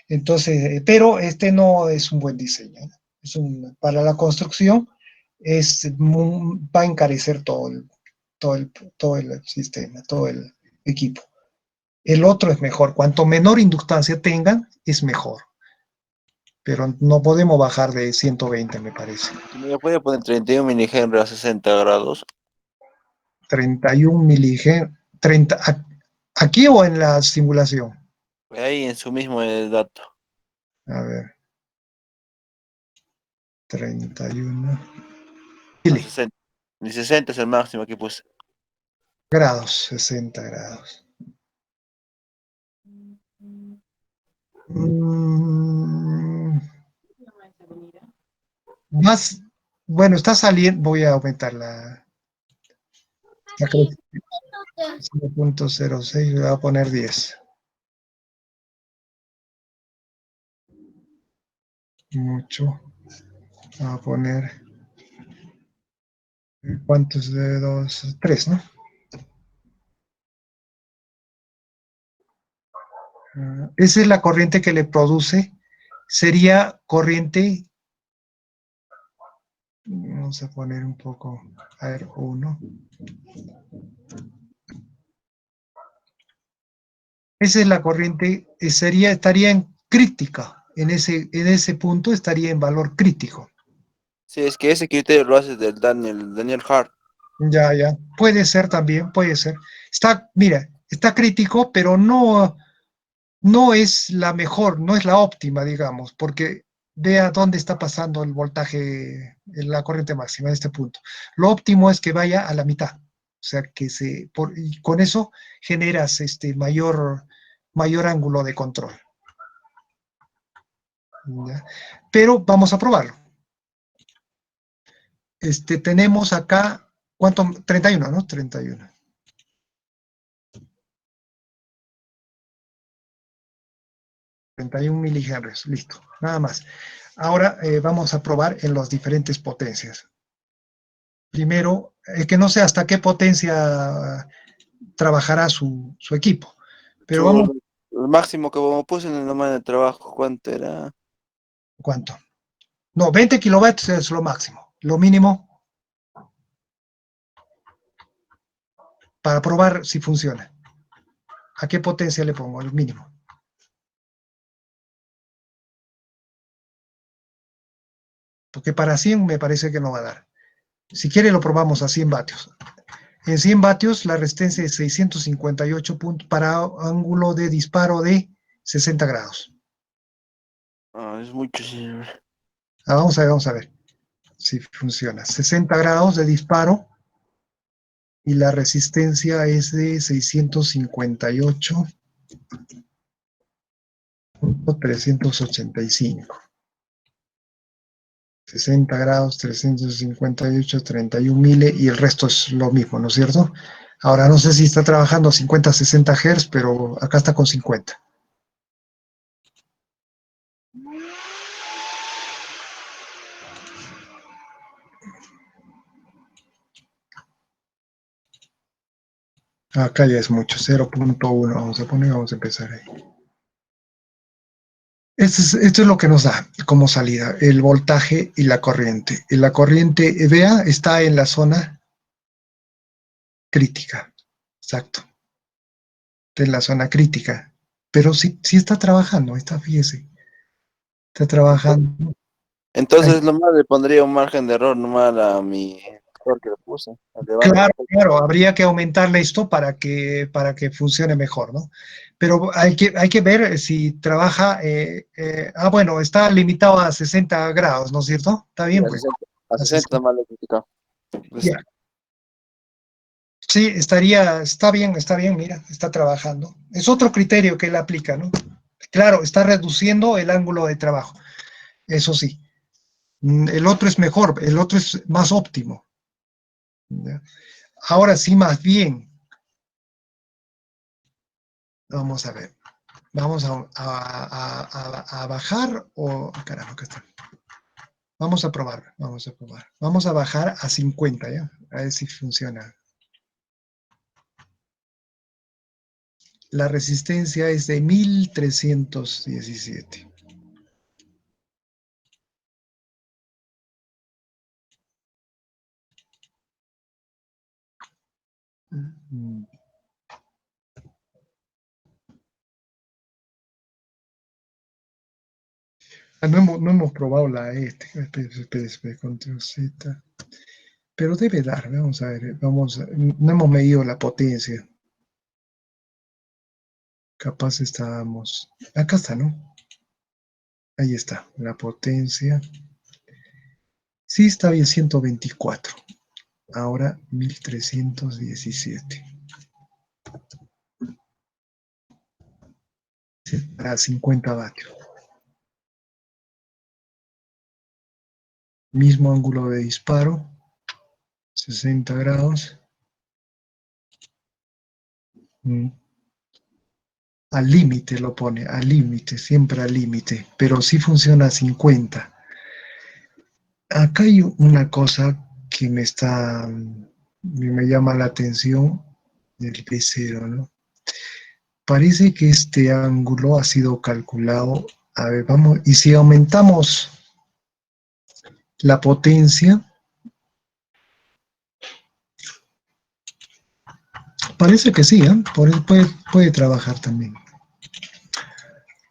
Entonces, pero no es un buen diseño. Para la construcción va a encarecer todo el sistema, todo el equipo. El otro es mejor. Cuanto menor inductancia tengan, es mejor. Pero no podemos bajar de 120, me parece. ¿Me puede poner 31 milihenry a 60 grados? 31 milihenry. ¿Aquí o en la simulación? Ahí en su mismo dato. A ver. 31. A 60. Y 60 es el máximo que puse. Grados, 60 grados. Más, bueno, está saliendo, voy a aumentar la 0.06, voy a poner 10. Mucho. Voy a poner, ¿cuántos dedos? 3, ¿no? Esa es la corriente que le produce. Sería corriente, vamos a poner un poco, a ver, 1. Esa es la corriente, estaría en crítica, en ese punto estaría en valor crítico. Sí, es que ese criterio lo hace del Daniel Hart. Ya, puede ser también, puede ser. Mira, está crítico, pero no es la mejor, no es la óptima, digamos, porque vea dónde está pasando el voltaje, la corriente máxima en este punto. Lo óptimo es que vaya a la mitad. sea que y con eso generas mayor ángulo de control. ¿Ya? Pero vamos a probarlo. Tenemos acá, ¿cuánto? 31, ¿no? 31. 31 milihertz, listo, nada más. Ahora vamos a probar en las diferentes potencias. Primero, que no sé hasta qué potencia trabajará su equipo, pero vamos, El máximo que me puse en el nomás de trabajo, ¿cuánto era? ¿cuánto? No, 20 kilovatios es lo máximo, lo mínimo para probar si funciona. ¿A qué potencia le pongo? El mínimo. Porque para 100 me parece que no va a dar. Si quiere lo probamos a 100 vatios. En 100 vatios la resistencia es 658 puntos para ángulo de disparo de 60 grados. Ah, es mucho, señor. Vamos a ver si funciona. 60 grados de disparo y la resistencia es de 658.385. 60 grados, 358, 31 mile y el resto es lo mismo, ¿no es cierto? Ahora no sé si está trabajando a 50, 60 Hz, pero acá está con 50. Acá ya es mucho, 0.1. Vamos a poner, vamos a empezar ahí. Esto es lo que nos da como salida, el voltaje y la corriente. Y la corriente, vea, está en la zona crítica. Exacto. Está en la zona crítica. Pero sí, sí está trabajando, fíjese. Está trabajando. Ahí. Entonces, nomás le pondría un margen de error nomás a mi error que le puse. Claro, claro, habría que aumentarle esto para que funcione mejor, ¿no? Pero hay que ver si trabaja, bueno, está limitado a 60 grados, ¿no es cierto? Está Sí, bien, pues. a A 60 60. nomás le he criticado. Ya. Listo. Sí, está bien, mira, está trabajando. Es otro criterio que él aplica, ¿no? Claro, está reduciendo el ángulo de trabajo, eso sí. El otro es mejor, el otro es más óptimo. ¿Ya? Ahora sí, más bien, vamos a ver. Vamos a bajar o... Carajo, acá está. Vamos a probar, vamos a probar. Vamos a bajar a 50, ¿ya? A ver si funciona. La resistencia es de 1317. No hemos probado espera, control Z. Pero debe dar, vamos a ver, no hemos medido la potencia. Capaz estábamos, acá está, ¿no? Ahí está, la potencia. Sí, está bien, 124. Ahora 1317. Para 50 vatios. Mismo ángulo de disparo, 60 grados. Al límite lo pone, al límite, siempre al límite, pero sí funciona a 50. Acá hay una cosa que me llama la atención del P0, ¿no? Parece que este ángulo ha sido calculado. A ver, vamos, y si aumentamos la potencia, parece que sí, ¿eh? Puede trabajar también.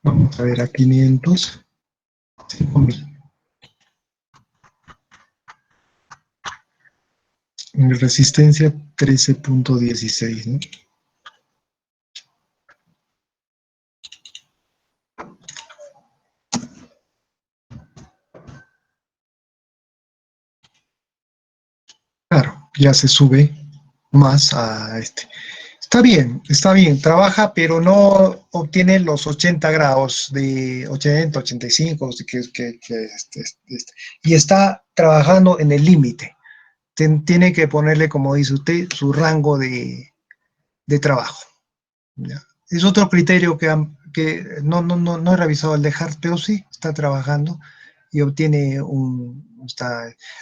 Vamos a ver a 500, 5000. Resistencia 13.16, ¿no? Claro, ya se sube más a este. Está bien, trabaja, pero no obtiene los 80 grados de 80, 85, y está trabajando en el límite. Tiene que ponerle, como dice usted, su rango de trabajo. ¿Ya? Es otro criterio que no he revisado el de Hart, pero sí está trabajando y obtiene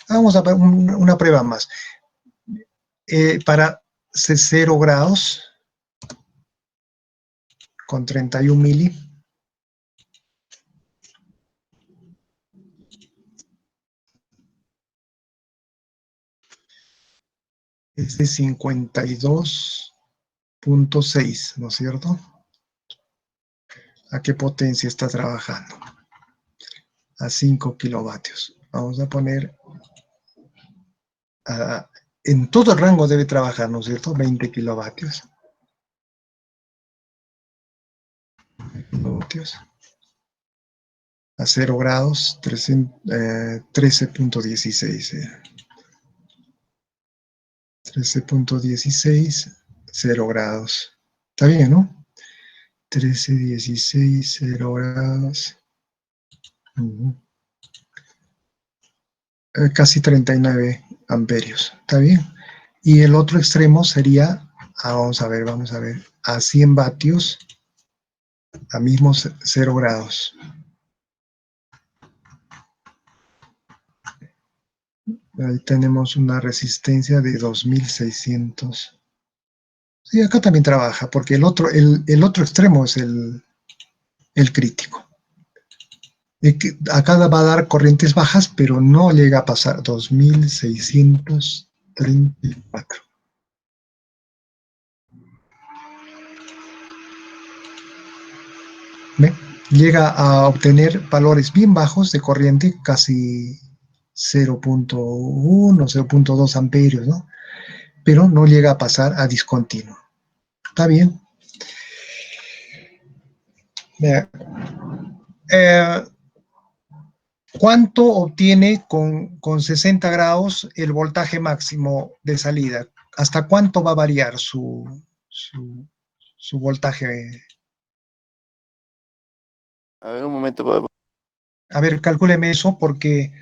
vamos a ver una prueba más. Para 0 grados con 31 mili. Es de 52.6, ¿no es cierto? ¿A qué potencia está trabajando? A 5 kilovatios. Vamos a poner, en todo el rango debe trabajar, ¿no es cierto? 20 kilovatios. A 0 grados, 13.16. 13.16, 0 grados. Está bien, ¿no? 13.16, 0 grados. Casi 39 amperios. ¿Está bien? Y el otro extremo sería, vamos a ver, a 100 vatios, a mismos 0 grados. Ahí tenemos una resistencia de 2600. Sí, acá también trabaja, porque el otro extremo es el crítico. Acá va a dar corrientes bajas, pero no llega a pasar 2634. ¿Ve? Llega a obtener valores bien bajos de corriente, casi 0.1, 0.2 amperios, ¿no? Pero no llega a pasar a discontinuo. ¿Está bien? ¿Cuánto obtiene con 60 grados el voltaje máximo de salida? ¿Hasta cuánto va a variar su voltaje? A ver, un momento. A ver, calcúleme eso, porque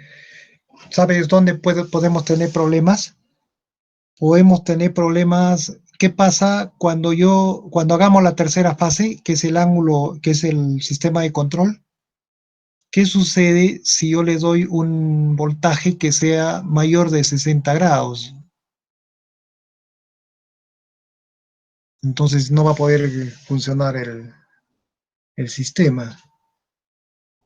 ¿sabes dónde podemos tener problemas? Podemos tener problemas. ¿Qué pasa cuando hagamos la tercera fase, que es el ángulo, que es el sistema de control? ¿Qué sucede si yo le doy un voltaje que sea mayor de 60 grados? Entonces no va a poder funcionar el sistema.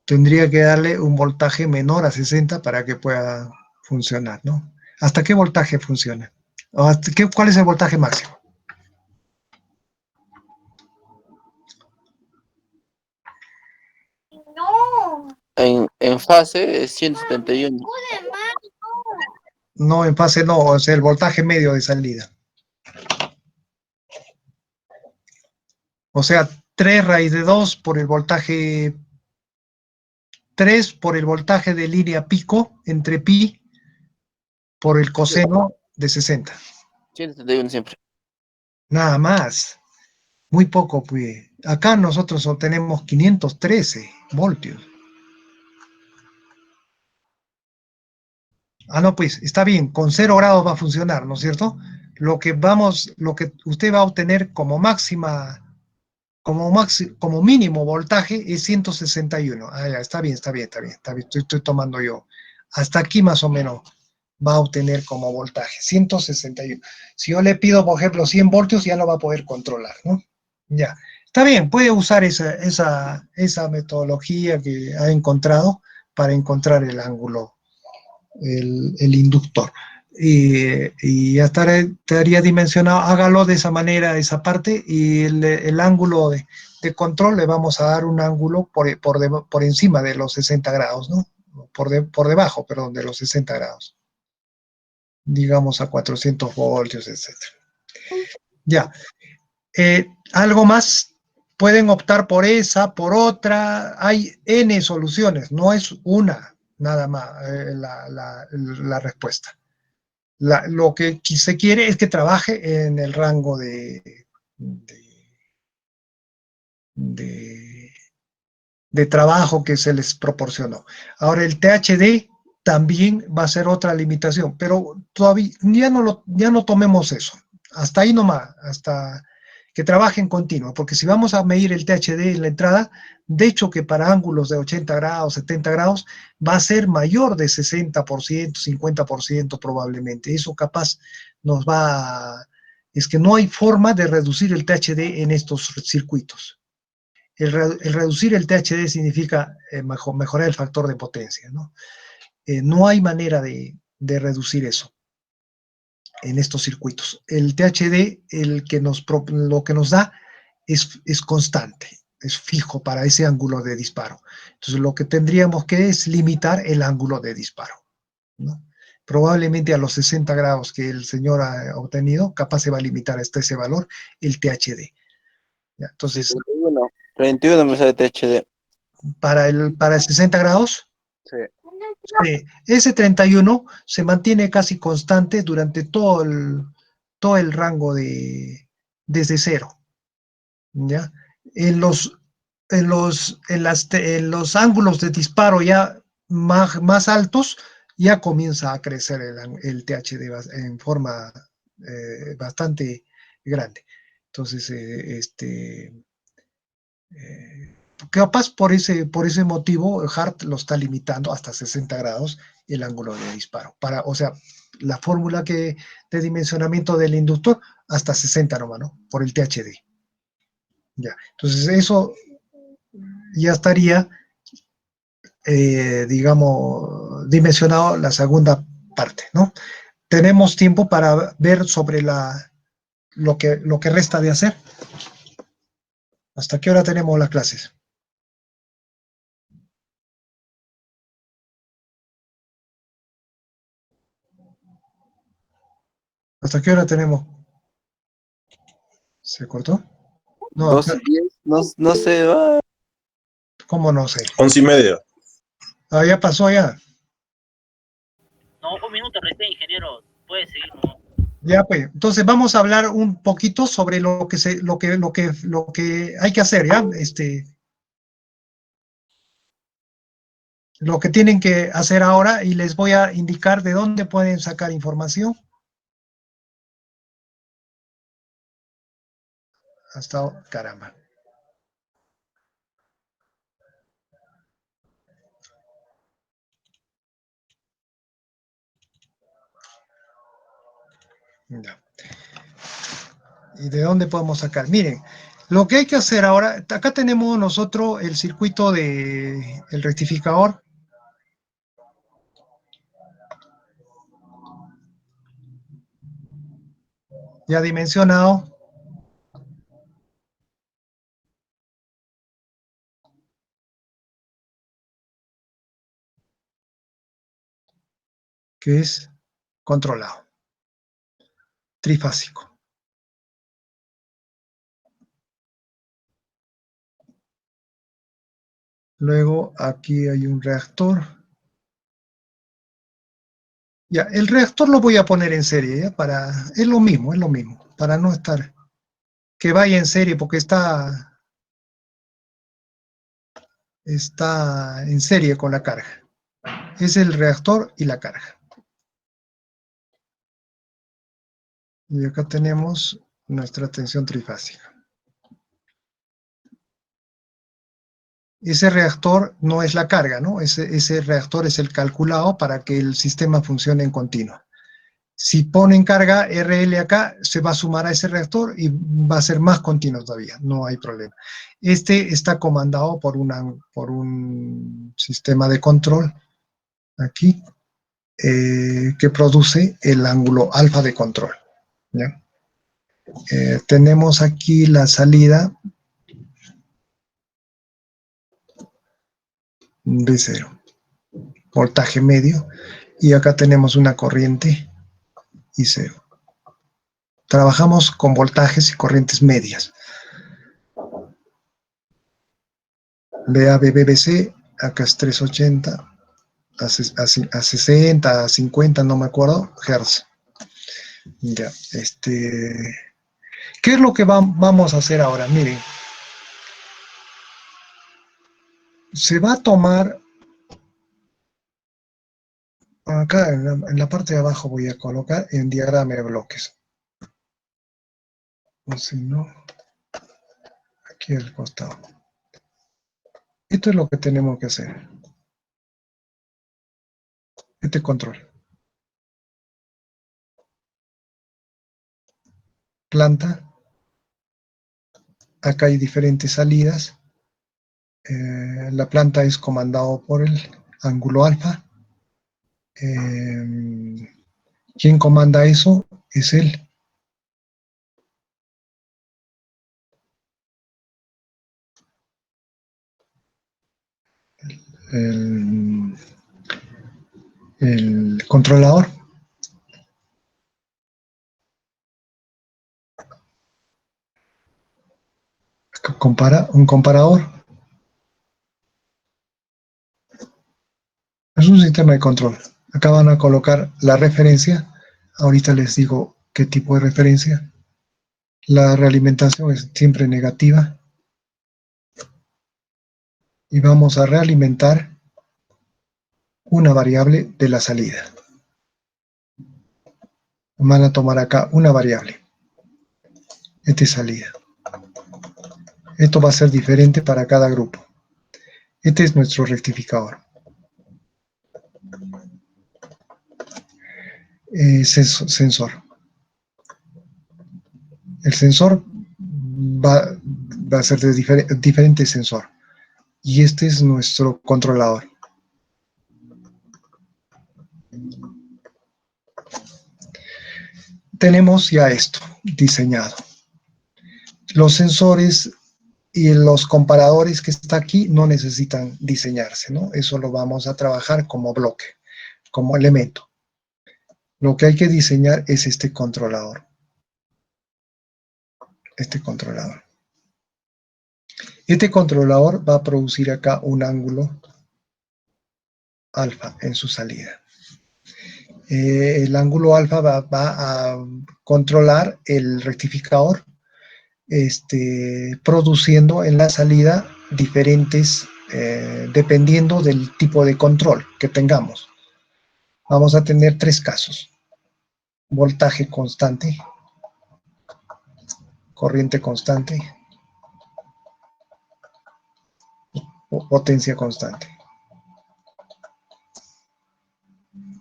Tendría que darle un voltaje menor a 60 para que pueda funcionar, ¿no? ¿Hasta qué voltaje funciona? ¿Cuál es el voltaje máximo? En fase es 171. No, en fase no, o sea, el voltaje medio de salida. O sea, 3 raíz de 2 por el voltaje 3 por el voltaje de línea pico entre pi por el coseno de 60. 171 siempre. Nada más. Muy poco, pues. Acá nosotros obtenemos 513 voltios. No, pues está bien, con 0 grados va a funcionar, ¿no es cierto? Lo que usted va a obtener como mínimo voltaje es 161. Ya, está bien. Estoy tomando yo. Hasta aquí más o menos va a obtener como voltaje, 161. Si yo le pido, por ejemplo, 100 voltios, ya no va a poder controlar, ¿no? Ya. Está bien, puede usar esa metodología que ha encontrado para encontrar el ángulo, el inductor. Y ya estaría dimensionado, hágalo de esa manera, esa parte, y el ángulo de control le vamos a dar un ángulo por encima de los 60 grados, ¿no? Por debajo, perdón, de los 60 grados. Digamos a 400 voltios, etc. Ya. ¿Algo más? Pueden optar por esa, por otra. Hay N soluciones, no es una nada más la respuesta. Lo que se quiere es que trabaje en el rango de, de trabajo que se les proporcionó. Ahora, el THD también va a ser otra limitación, pero todavía ya no tomemos eso. Hasta ahí nomás, hasta que trabaje en continuo, porque si vamos a medir el THD en la entrada, de hecho que para ángulos de 80 grados, 70 grados, va a ser mayor de 60%, 50% probablemente. Eso capaz nos va a... Es que no hay forma de reducir el THD en estos circuitos. El reducir el THD significa mejorar el factor de potencia, ¿no? No hay manera de reducir eso en estos circuitos. El THD, lo que nos da es constante, es fijo para ese ángulo de disparo. Entonces, lo que tendríamos que es limitar el ángulo de disparo, ¿no? Probablemente a los 60 grados que el señor ha obtenido, capaz se va a limitar hasta ese valor el THD. ¿Ya? Entonces, 31 me sale THD. para el 60 grados, Sí. ese 31 se mantiene casi constante durante todo el rango desde cero, ¿ya? En los ángulos de disparo ya más altos, ya comienza a crecer el THD en forma bastante grande. Entonces, capaz por ese motivo, Hart lo está limitando hasta 60 grados el ángulo de disparo. O sea, la fórmula de dimensionamiento del inductor hasta 60 nomás, ¿no? Por el THD. Ya. Entonces, eso ya estaría, digamos, dimensionado la segunda parte, ¿no? Tenemos tiempo para ver sobre lo que resta de hacer. ¿Hasta qué hora tenemos las clases? ¿Hasta qué hora tenemos? ¿Se cortó? No, 12:10, no sé. ¿cómo no sé? 11:30. Ah, ya pasó ya. No, un minuto recién, ingeniero. Puede seguir, ¿no? Ya, pues. Entonces vamos a hablar un poquito sobre lo que hay que hacer, ¿ya? Lo que tienen que hacer ahora y les voy a indicar de dónde pueden sacar información. Caramba. Ya. ¿Y de dónde podemos sacar? Miren, lo que hay que hacer ahora, acá tenemos nosotros el circuito el rectificador. Ya dimensionado. Que es controlado. Trifásico. Luego aquí hay un reactor. Ya, el reactor lo voy a poner en serie, ¿ya? Es lo mismo, para no estar, que vaya en serie, porque está en serie con la carga. Es el reactor y la carga. Y acá tenemos nuestra tensión trifásica. Ese reactor no es la carga, ¿no? Ese reactor es el calculado para que el sistema funcione en continuo. Si ponen carga RL acá, se va a sumar a ese reactor y va a ser más continuo todavía, no hay problema. Este está comandado por un sistema de control aquí que produce el ángulo alfa de control, ¿ya? Tenemos aquí la salida B0, voltaje medio, y acá tenemos una corriente I0. Trabajamos con voltajes y corrientes medias. BBC, acá es 380, a 60, a 50, no me acuerdo, Hertz. Ya, ¿qué es lo que vamos a hacer ahora? Miren, se va a tomar, acá en la parte de abajo voy a colocar en diagrama de bloques. O si no, aquí al costado. Esto es lo que tenemos que hacer. Este control. Planta. Acá hay diferentes salidas. La planta es comandado por el ángulo alfa. ¿Quién comanda eso? Es el, el controlador. Un comparador. Es un sistema de control. Acá van a colocar la referencia. Ahorita les digo qué tipo de referencia. La realimentación es siempre negativa. Y vamos a realimentar una variable de la salida. Van a tomar acá una variable. Esta es salida. Esto va a ser diferente para cada grupo. Este es nuestro rectificador. Sensor. El sensor va a ser de diferente sensor. Y este es nuestro controlador. Tenemos ya esto diseñado. Los sensores y los comparadores que está aquí no necesitan diseñarse, ¿no? Eso lo vamos a trabajar como bloque, como elemento. Lo que hay que diseñar es este controlador. Este controlador. Este controlador va a producir acá un ángulo alfa en su salida. El ángulo alfa va a controlar el rectificador, produciendo en la salida diferentes, dependiendo del tipo de control que tengamos. Vamos a tener tres casos: voltaje constante, corriente constante o potencia constante.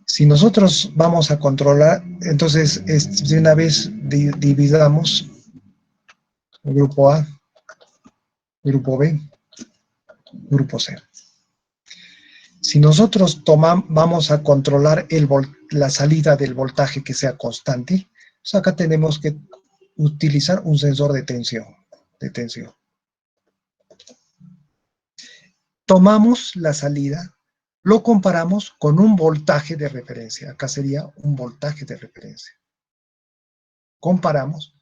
Si nosotros vamos a controlar, entonces de una vez dividamos grupo A, grupo B, grupo C. Si nosotros vamos a controlar la salida del voltaje que sea constante, pues acá tenemos que utilizar un sensor de tensión. Tomamos la salida, lo comparamos con un voltaje de referencia. Acá sería un voltaje de referencia. Comparamos.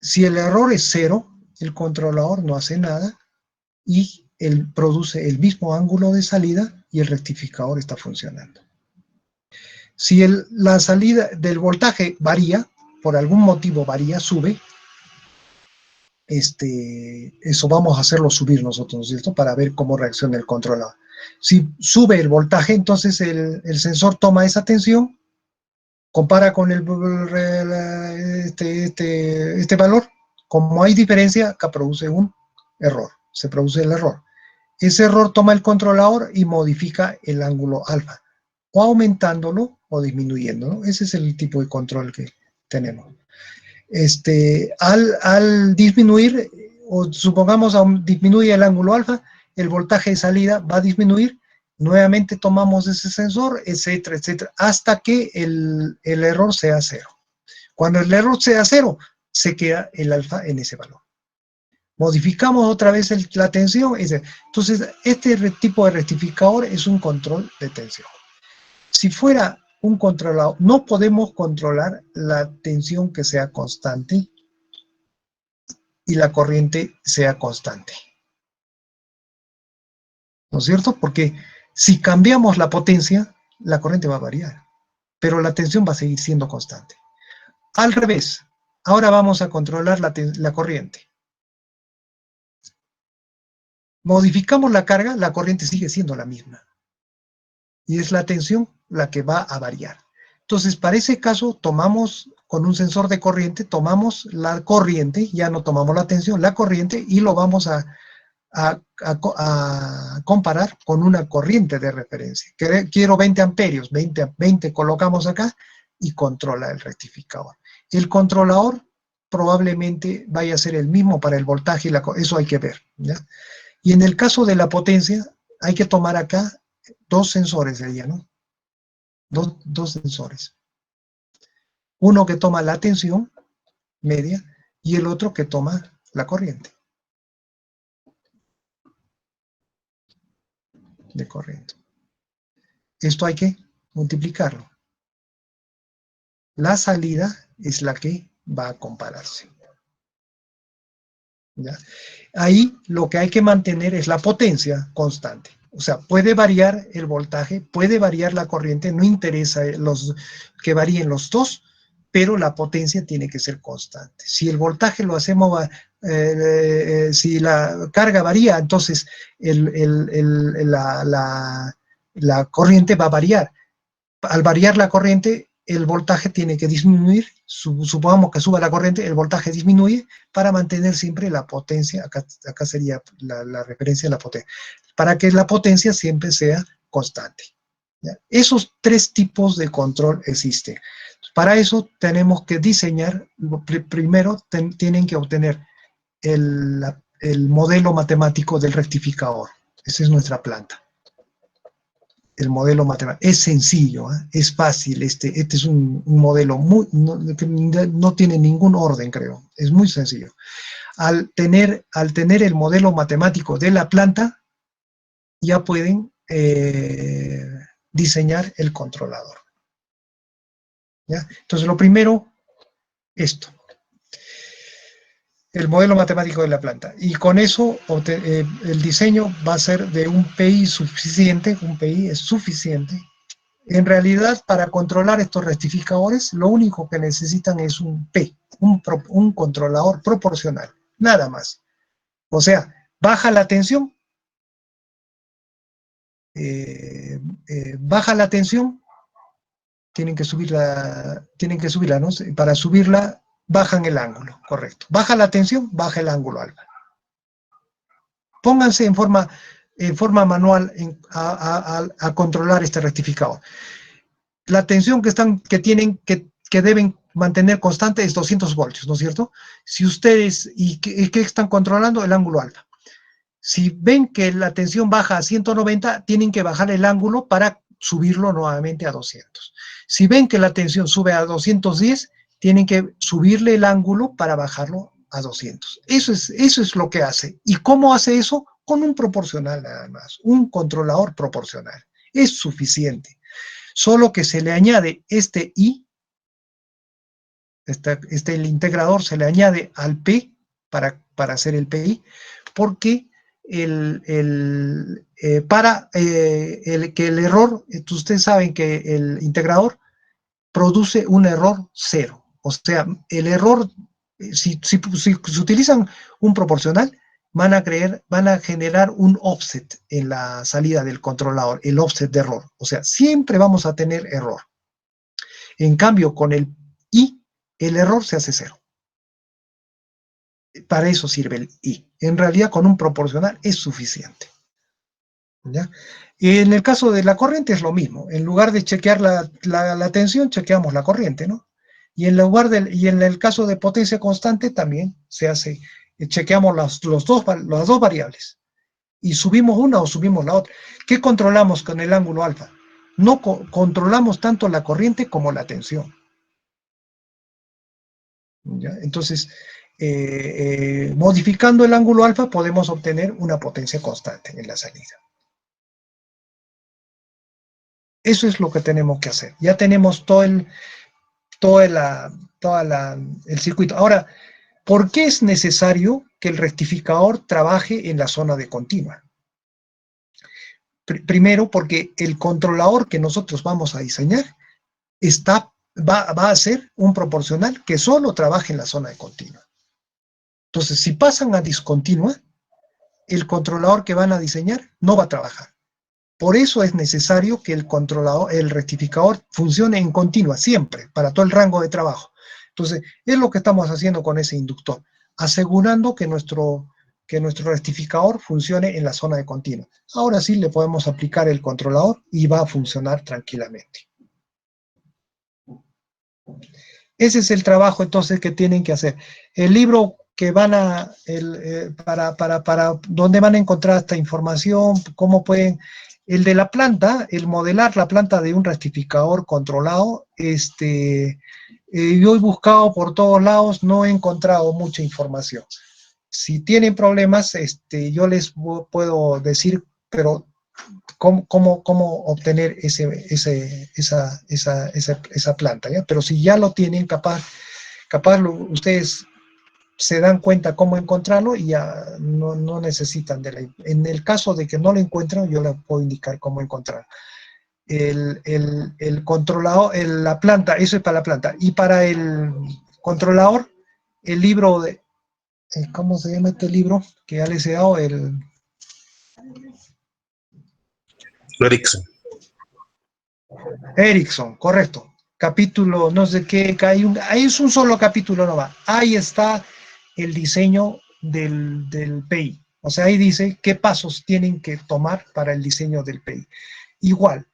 Si el error es 0, el controlador no hace nada y él produce el mismo ángulo de salida y el rectificador está funcionando. Si la salida del voltaje varía, por algún motivo varía, sube, eso vamos a hacerlo subir nosotros, ¿cierto? Para ver cómo reacciona el controlador. Si sube el voltaje, entonces el sensor toma esa tensión, compara con este valor. Como hay diferencia, acá produce un error, se produce el error. Ese error toma el controlador y modifica el ángulo alfa, o aumentándolo o disminuyéndolo. Ese es el tipo de control que tenemos. Al disminuir, o supongamos disminuye el ángulo alfa, el voltaje de salida va a disminuir, nuevamente tomamos ese sensor, etcétera, etcétera, hasta que el error sea 0. Cuando el error sea 0, se queda el alfa en ese valor. Modificamos otra vez la tensión. Entonces, este tipo de rectificador es un control de tensión. Si fuera un controlador, no podemos controlar la tensión que sea constante y la corriente sea constante. ¿No es cierto? Porque si cambiamos la potencia, la corriente va a variar, pero la tensión va a seguir siendo constante. Al revés, ahora vamos a controlar la corriente. Modificamos la carga, la corriente sigue siendo la misma. Y es la tensión la que va a variar. Entonces, para ese caso, tomamos con un sensor de corriente, tomamos la corriente, ya no tomamos la tensión, la corriente, y lo vamos a comparar con una corriente de referencia. Quiero 20 amperios, 20 colocamos acá y controla el rectificador. El controlador probablemente vaya a ser el mismo para el voltaje, eso hay que ver, ¿ya? Y en el caso de la potencia, hay que tomar acá dos sensores, sería, ¿no? Dos sensores. Uno que toma la tensión media y el otro que toma la corriente. De corriente. Esto hay que multiplicarlo. La salida es la que va a compararse. ¿Ya? Ahí lo que hay que mantener es la potencia constante. O sea, puede variar el voltaje, puede variar la corriente, no interesa que varíen los dos, pero la potencia tiene que ser constante. Si el voltaje lo hacemos, si la carga varía, entonces la corriente va a variar. Al variar la corriente, el voltaje tiene que disminuir. Supongamos que suba la corriente, el voltaje disminuye para mantener siempre la potencia. Acá sería la referencia a la potencia, para que la potencia siempre sea constante. ¿Ya? Esos tres tipos de control existen. Para eso tenemos que diseñar, primero tienen que obtener el modelo matemático del rectificador. Esa es nuestra planta. El modelo matemático. Es sencillo, ¿eh? Es fácil. Este es un modelo que no tiene ningún orden, creo. Es muy sencillo. Al tener el modelo matemático de la planta, ya pueden diseñar el controlador. ¿Ya? Entonces, lo primero, esto. El modelo matemático de la planta. Y con eso el diseño va a ser de un PI suficiente. Un PI es suficiente. En realidad, para controlar estos rectificadores, lo único que necesitan es un P, un controlador proporcional, nada más. O sea, baja la tensión, tienen que subirla, ¿no? Para subirla, bajan el ángulo, correcto. Baja la tensión, baja el ángulo alfa. Pónganse en forma manual a controlar este rectificador. La tensión que deben mantener constante es 200 voltios, ¿no es cierto? Si ustedes, ¿qué están controlando? El ángulo alfa. Si ven que la tensión baja a 190, tienen que bajar el ángulo para subirlo nuevamente a 200. Si ven que la tensión sube a 210, tienen que subirle el ángulo para bajarlo a 200. Eso es lo que hace. ¿Y cómo hace eso? Con un proporcional nada más, un controlador proporcional. Es suficiente. Solo que se le añade este I, el integrador se le añade al P para hacer el PI, porque que el error, ustedes saben que el integrador produce un error cero. O sea, el error, si utilizan un proporcional, van a generar un offset en la salida del controlador, el offset de error. O sea, siempre vamos a tener error. En cambio, con el I, el error se hace cero. Para eso sirve el I. En realidad, con un proporcional es suficiente. ¿Ya? Y en el caso de la corriente es lo mismo. En lugar de chequear la tensión, chequeamos la corriente, ¿no? Y en el caso de potencia constante también se hace, chequeamos las dos variables. Y subimos una o subimos la otra. ¿Qué controlamos con el ángulo alfa? No controlamos tanto la corriente como la tensión. ¿Ya? Entonces, modificando el ángulo alfa podemos obtener una potencia constante en la salida. Eso es lo que tenemos que hacer. Ya tenemos todo el circuito. Ahora, ¿por qué es necesario que el rectificador trabaje en la zona de continua? Primero, porque el controlador que nosotros vamos a diseñar está va a ser un proporcional que solo trabaje en la zona de continua. Entonces, si pasan a discontinua, el controlador que van a diseñar no va a trabajar. Por eso es necesario que el controlador, el rectificador funcione en continua, siempre, para todo el rango de trabajo. Entonces, es lo que estamos haciendo con ese inductor, asegurando que nuestro rectificador funcione en la zona de continua. Ahora sí le podemos aplicar el controlador y va a funcionar tranquilamente. Ese es el trabajo entonces que tienen que hacer. El libro que van a, para dónde van a encontrar esta información, cómo pueden, el de la planta, el modelar la planta de un rectificador controlado, yo he buscado por todos lados, no he encontrado mucha información. Si tienen problemas, yo les puedo decir, pero cómo obtener esa planta, ¿ya? Pero si ya lo tienen, capaz ustedes se dan cuenta cómo encontrarlo y ya no necesitan de la... En el caso de que no lo encuentren, yo les puedo indicar cómo encontrar. El controlador, la planta, eso es para la planta. Y para el controlador, el libro de... ¿Cómo se llama este libro? Que ya les he dado, Ericsson. Ericsson, correcto. Capítulo, no sé qué, ahí es un solo capítulo, no va. Ahí está el diseño del PI. O sea, ahí dice qué pasos tienen que tomar para el diseño del PI. Igual,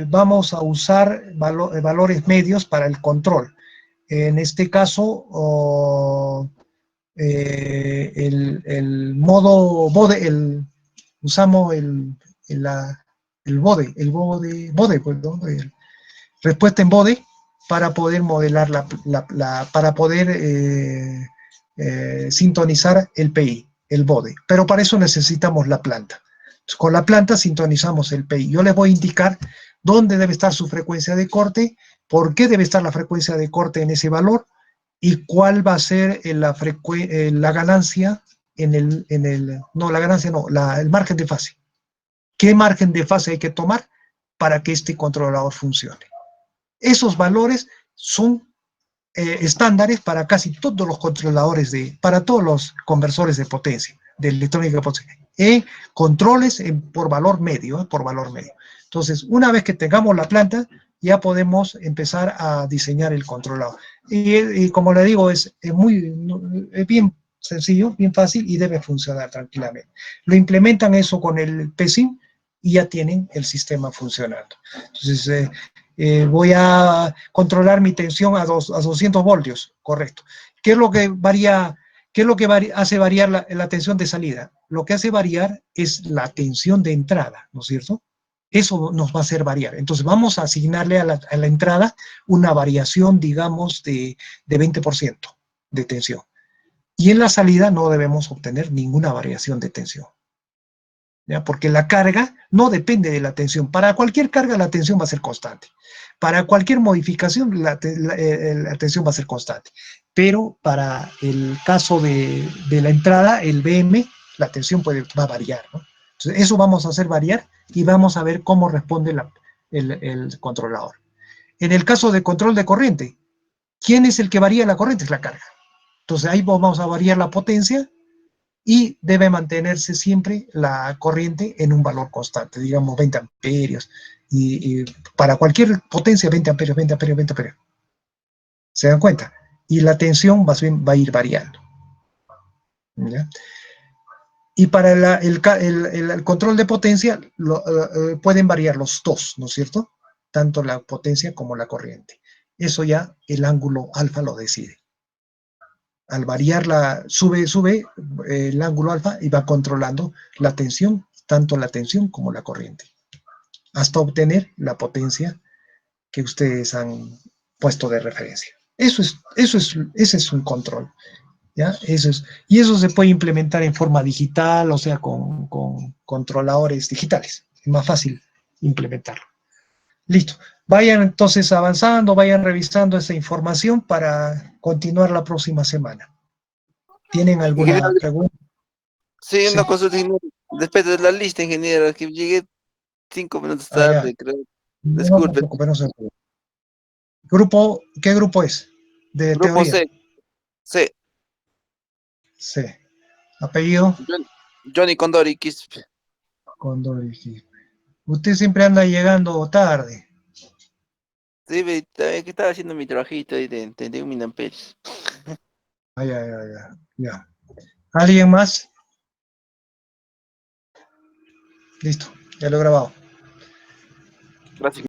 vamos a usar valores medios para el control. En este caso, el modo bode, usamos bode, perdón, respuesta en bode para poder modelar para poder sintonizar el PI, el bode. Pero para eso necesitamos la planta. Entonces, con la planta sintonizamos el PI. Yo les voy a indicar dónde debe estar su frecuencia de corte, por qué debe estar la frecuencia de corte en ese valor y cuál va a ser la ganancia no, la ganancia no, el margen de fase. ¿Qué margen de fase hay que tomar para que este controlador funcione? Esos valores son estándares para casi todos los controladores, para todos los conversores de potencia, de electrónica de potencia. Controles por valor medio, por valor medio. Entonces, una vez que tengamos la planta, ya podemos empezar a diseñar el controlador. Y como le digo, es bien sencillo, bien fácil y debe funcionar tranquilamente. Lo implementan eso con el PSIM y ya tienen el sistema funcionando. Entonces, voy a controlar mi tensión a 200 voltios, correcto. ¿Qué es lo que varía? ¿Qué es lo que hace variar la tensión de salida? Lo que hace variar es la tensión de entrada, ¿no es cierto? Eso nos va a hacer variar. Entonces vamos a asignarle a la entrada una variación, digamos, de 20% de tensión. Y en la salida no debemos obtener ninguna variación de tensión, ¿ya? Porque la carga no depende de la tensión. Para cualquier carga la tensión va a ser constante. Para cualquier modificación la tensión va a ser constante. Pero para el caso de la entrada, el BM, la tensión va a variar, ¿no? Entonces, eso vamos a hacer variar y vamos a ver cómo responde el controlador. En el caso de control de corriente, ¿quién es el que varía la corriente? Es la carga. Entonces ahí vamos a variar la potencia y debe mantenerse siempre la corriente en un valor constante, digamos 20 amperios, y para cualquier potencia 20 amperios, 20 amperios, 20 amperios. ¿Se dan cuenta? Y la tensión va a ir variando. ¿Ya? Y para el control de potencia pueden variar los dos, ¿no es cierto? Tanto la potencia como la corriente. Eso ya el ángulo alfa lo decide. Al variar sube el ángulo alfa y va controlando la tensión, tanto la tensión como la corriente, hasta obtener la potencia que ustedes han puesto de referencia. Ese es un control, ¿ya? Y eso se puede implementar en forma digital, o sea, con controladores digitales. Es más fácil implementarlo. Listo. Vayan entonces avanzando, vayan revisando esa información para continuar la próxima semana. ¿Tienen alguna Ingeniero, pregunta? sí, Sí. una consulta, ingeniero. Después de la lista, ingeniero, que llegué 5 minutos Ya. tarde, creo. No se Disculpe. preocupe, no se preocupe. Grupo, ¿qué grupo es? De Grupo teoría. C. C. Sí. Apellido, Johnny Condori Quispe. Condori. Usted siempre anda llegando tarde. Sí, que estaba haciendo mi trabajito ahí de un Minampes. Ah, ya. ¿Alguien más? Listo, ya lo he grabado. Gracias.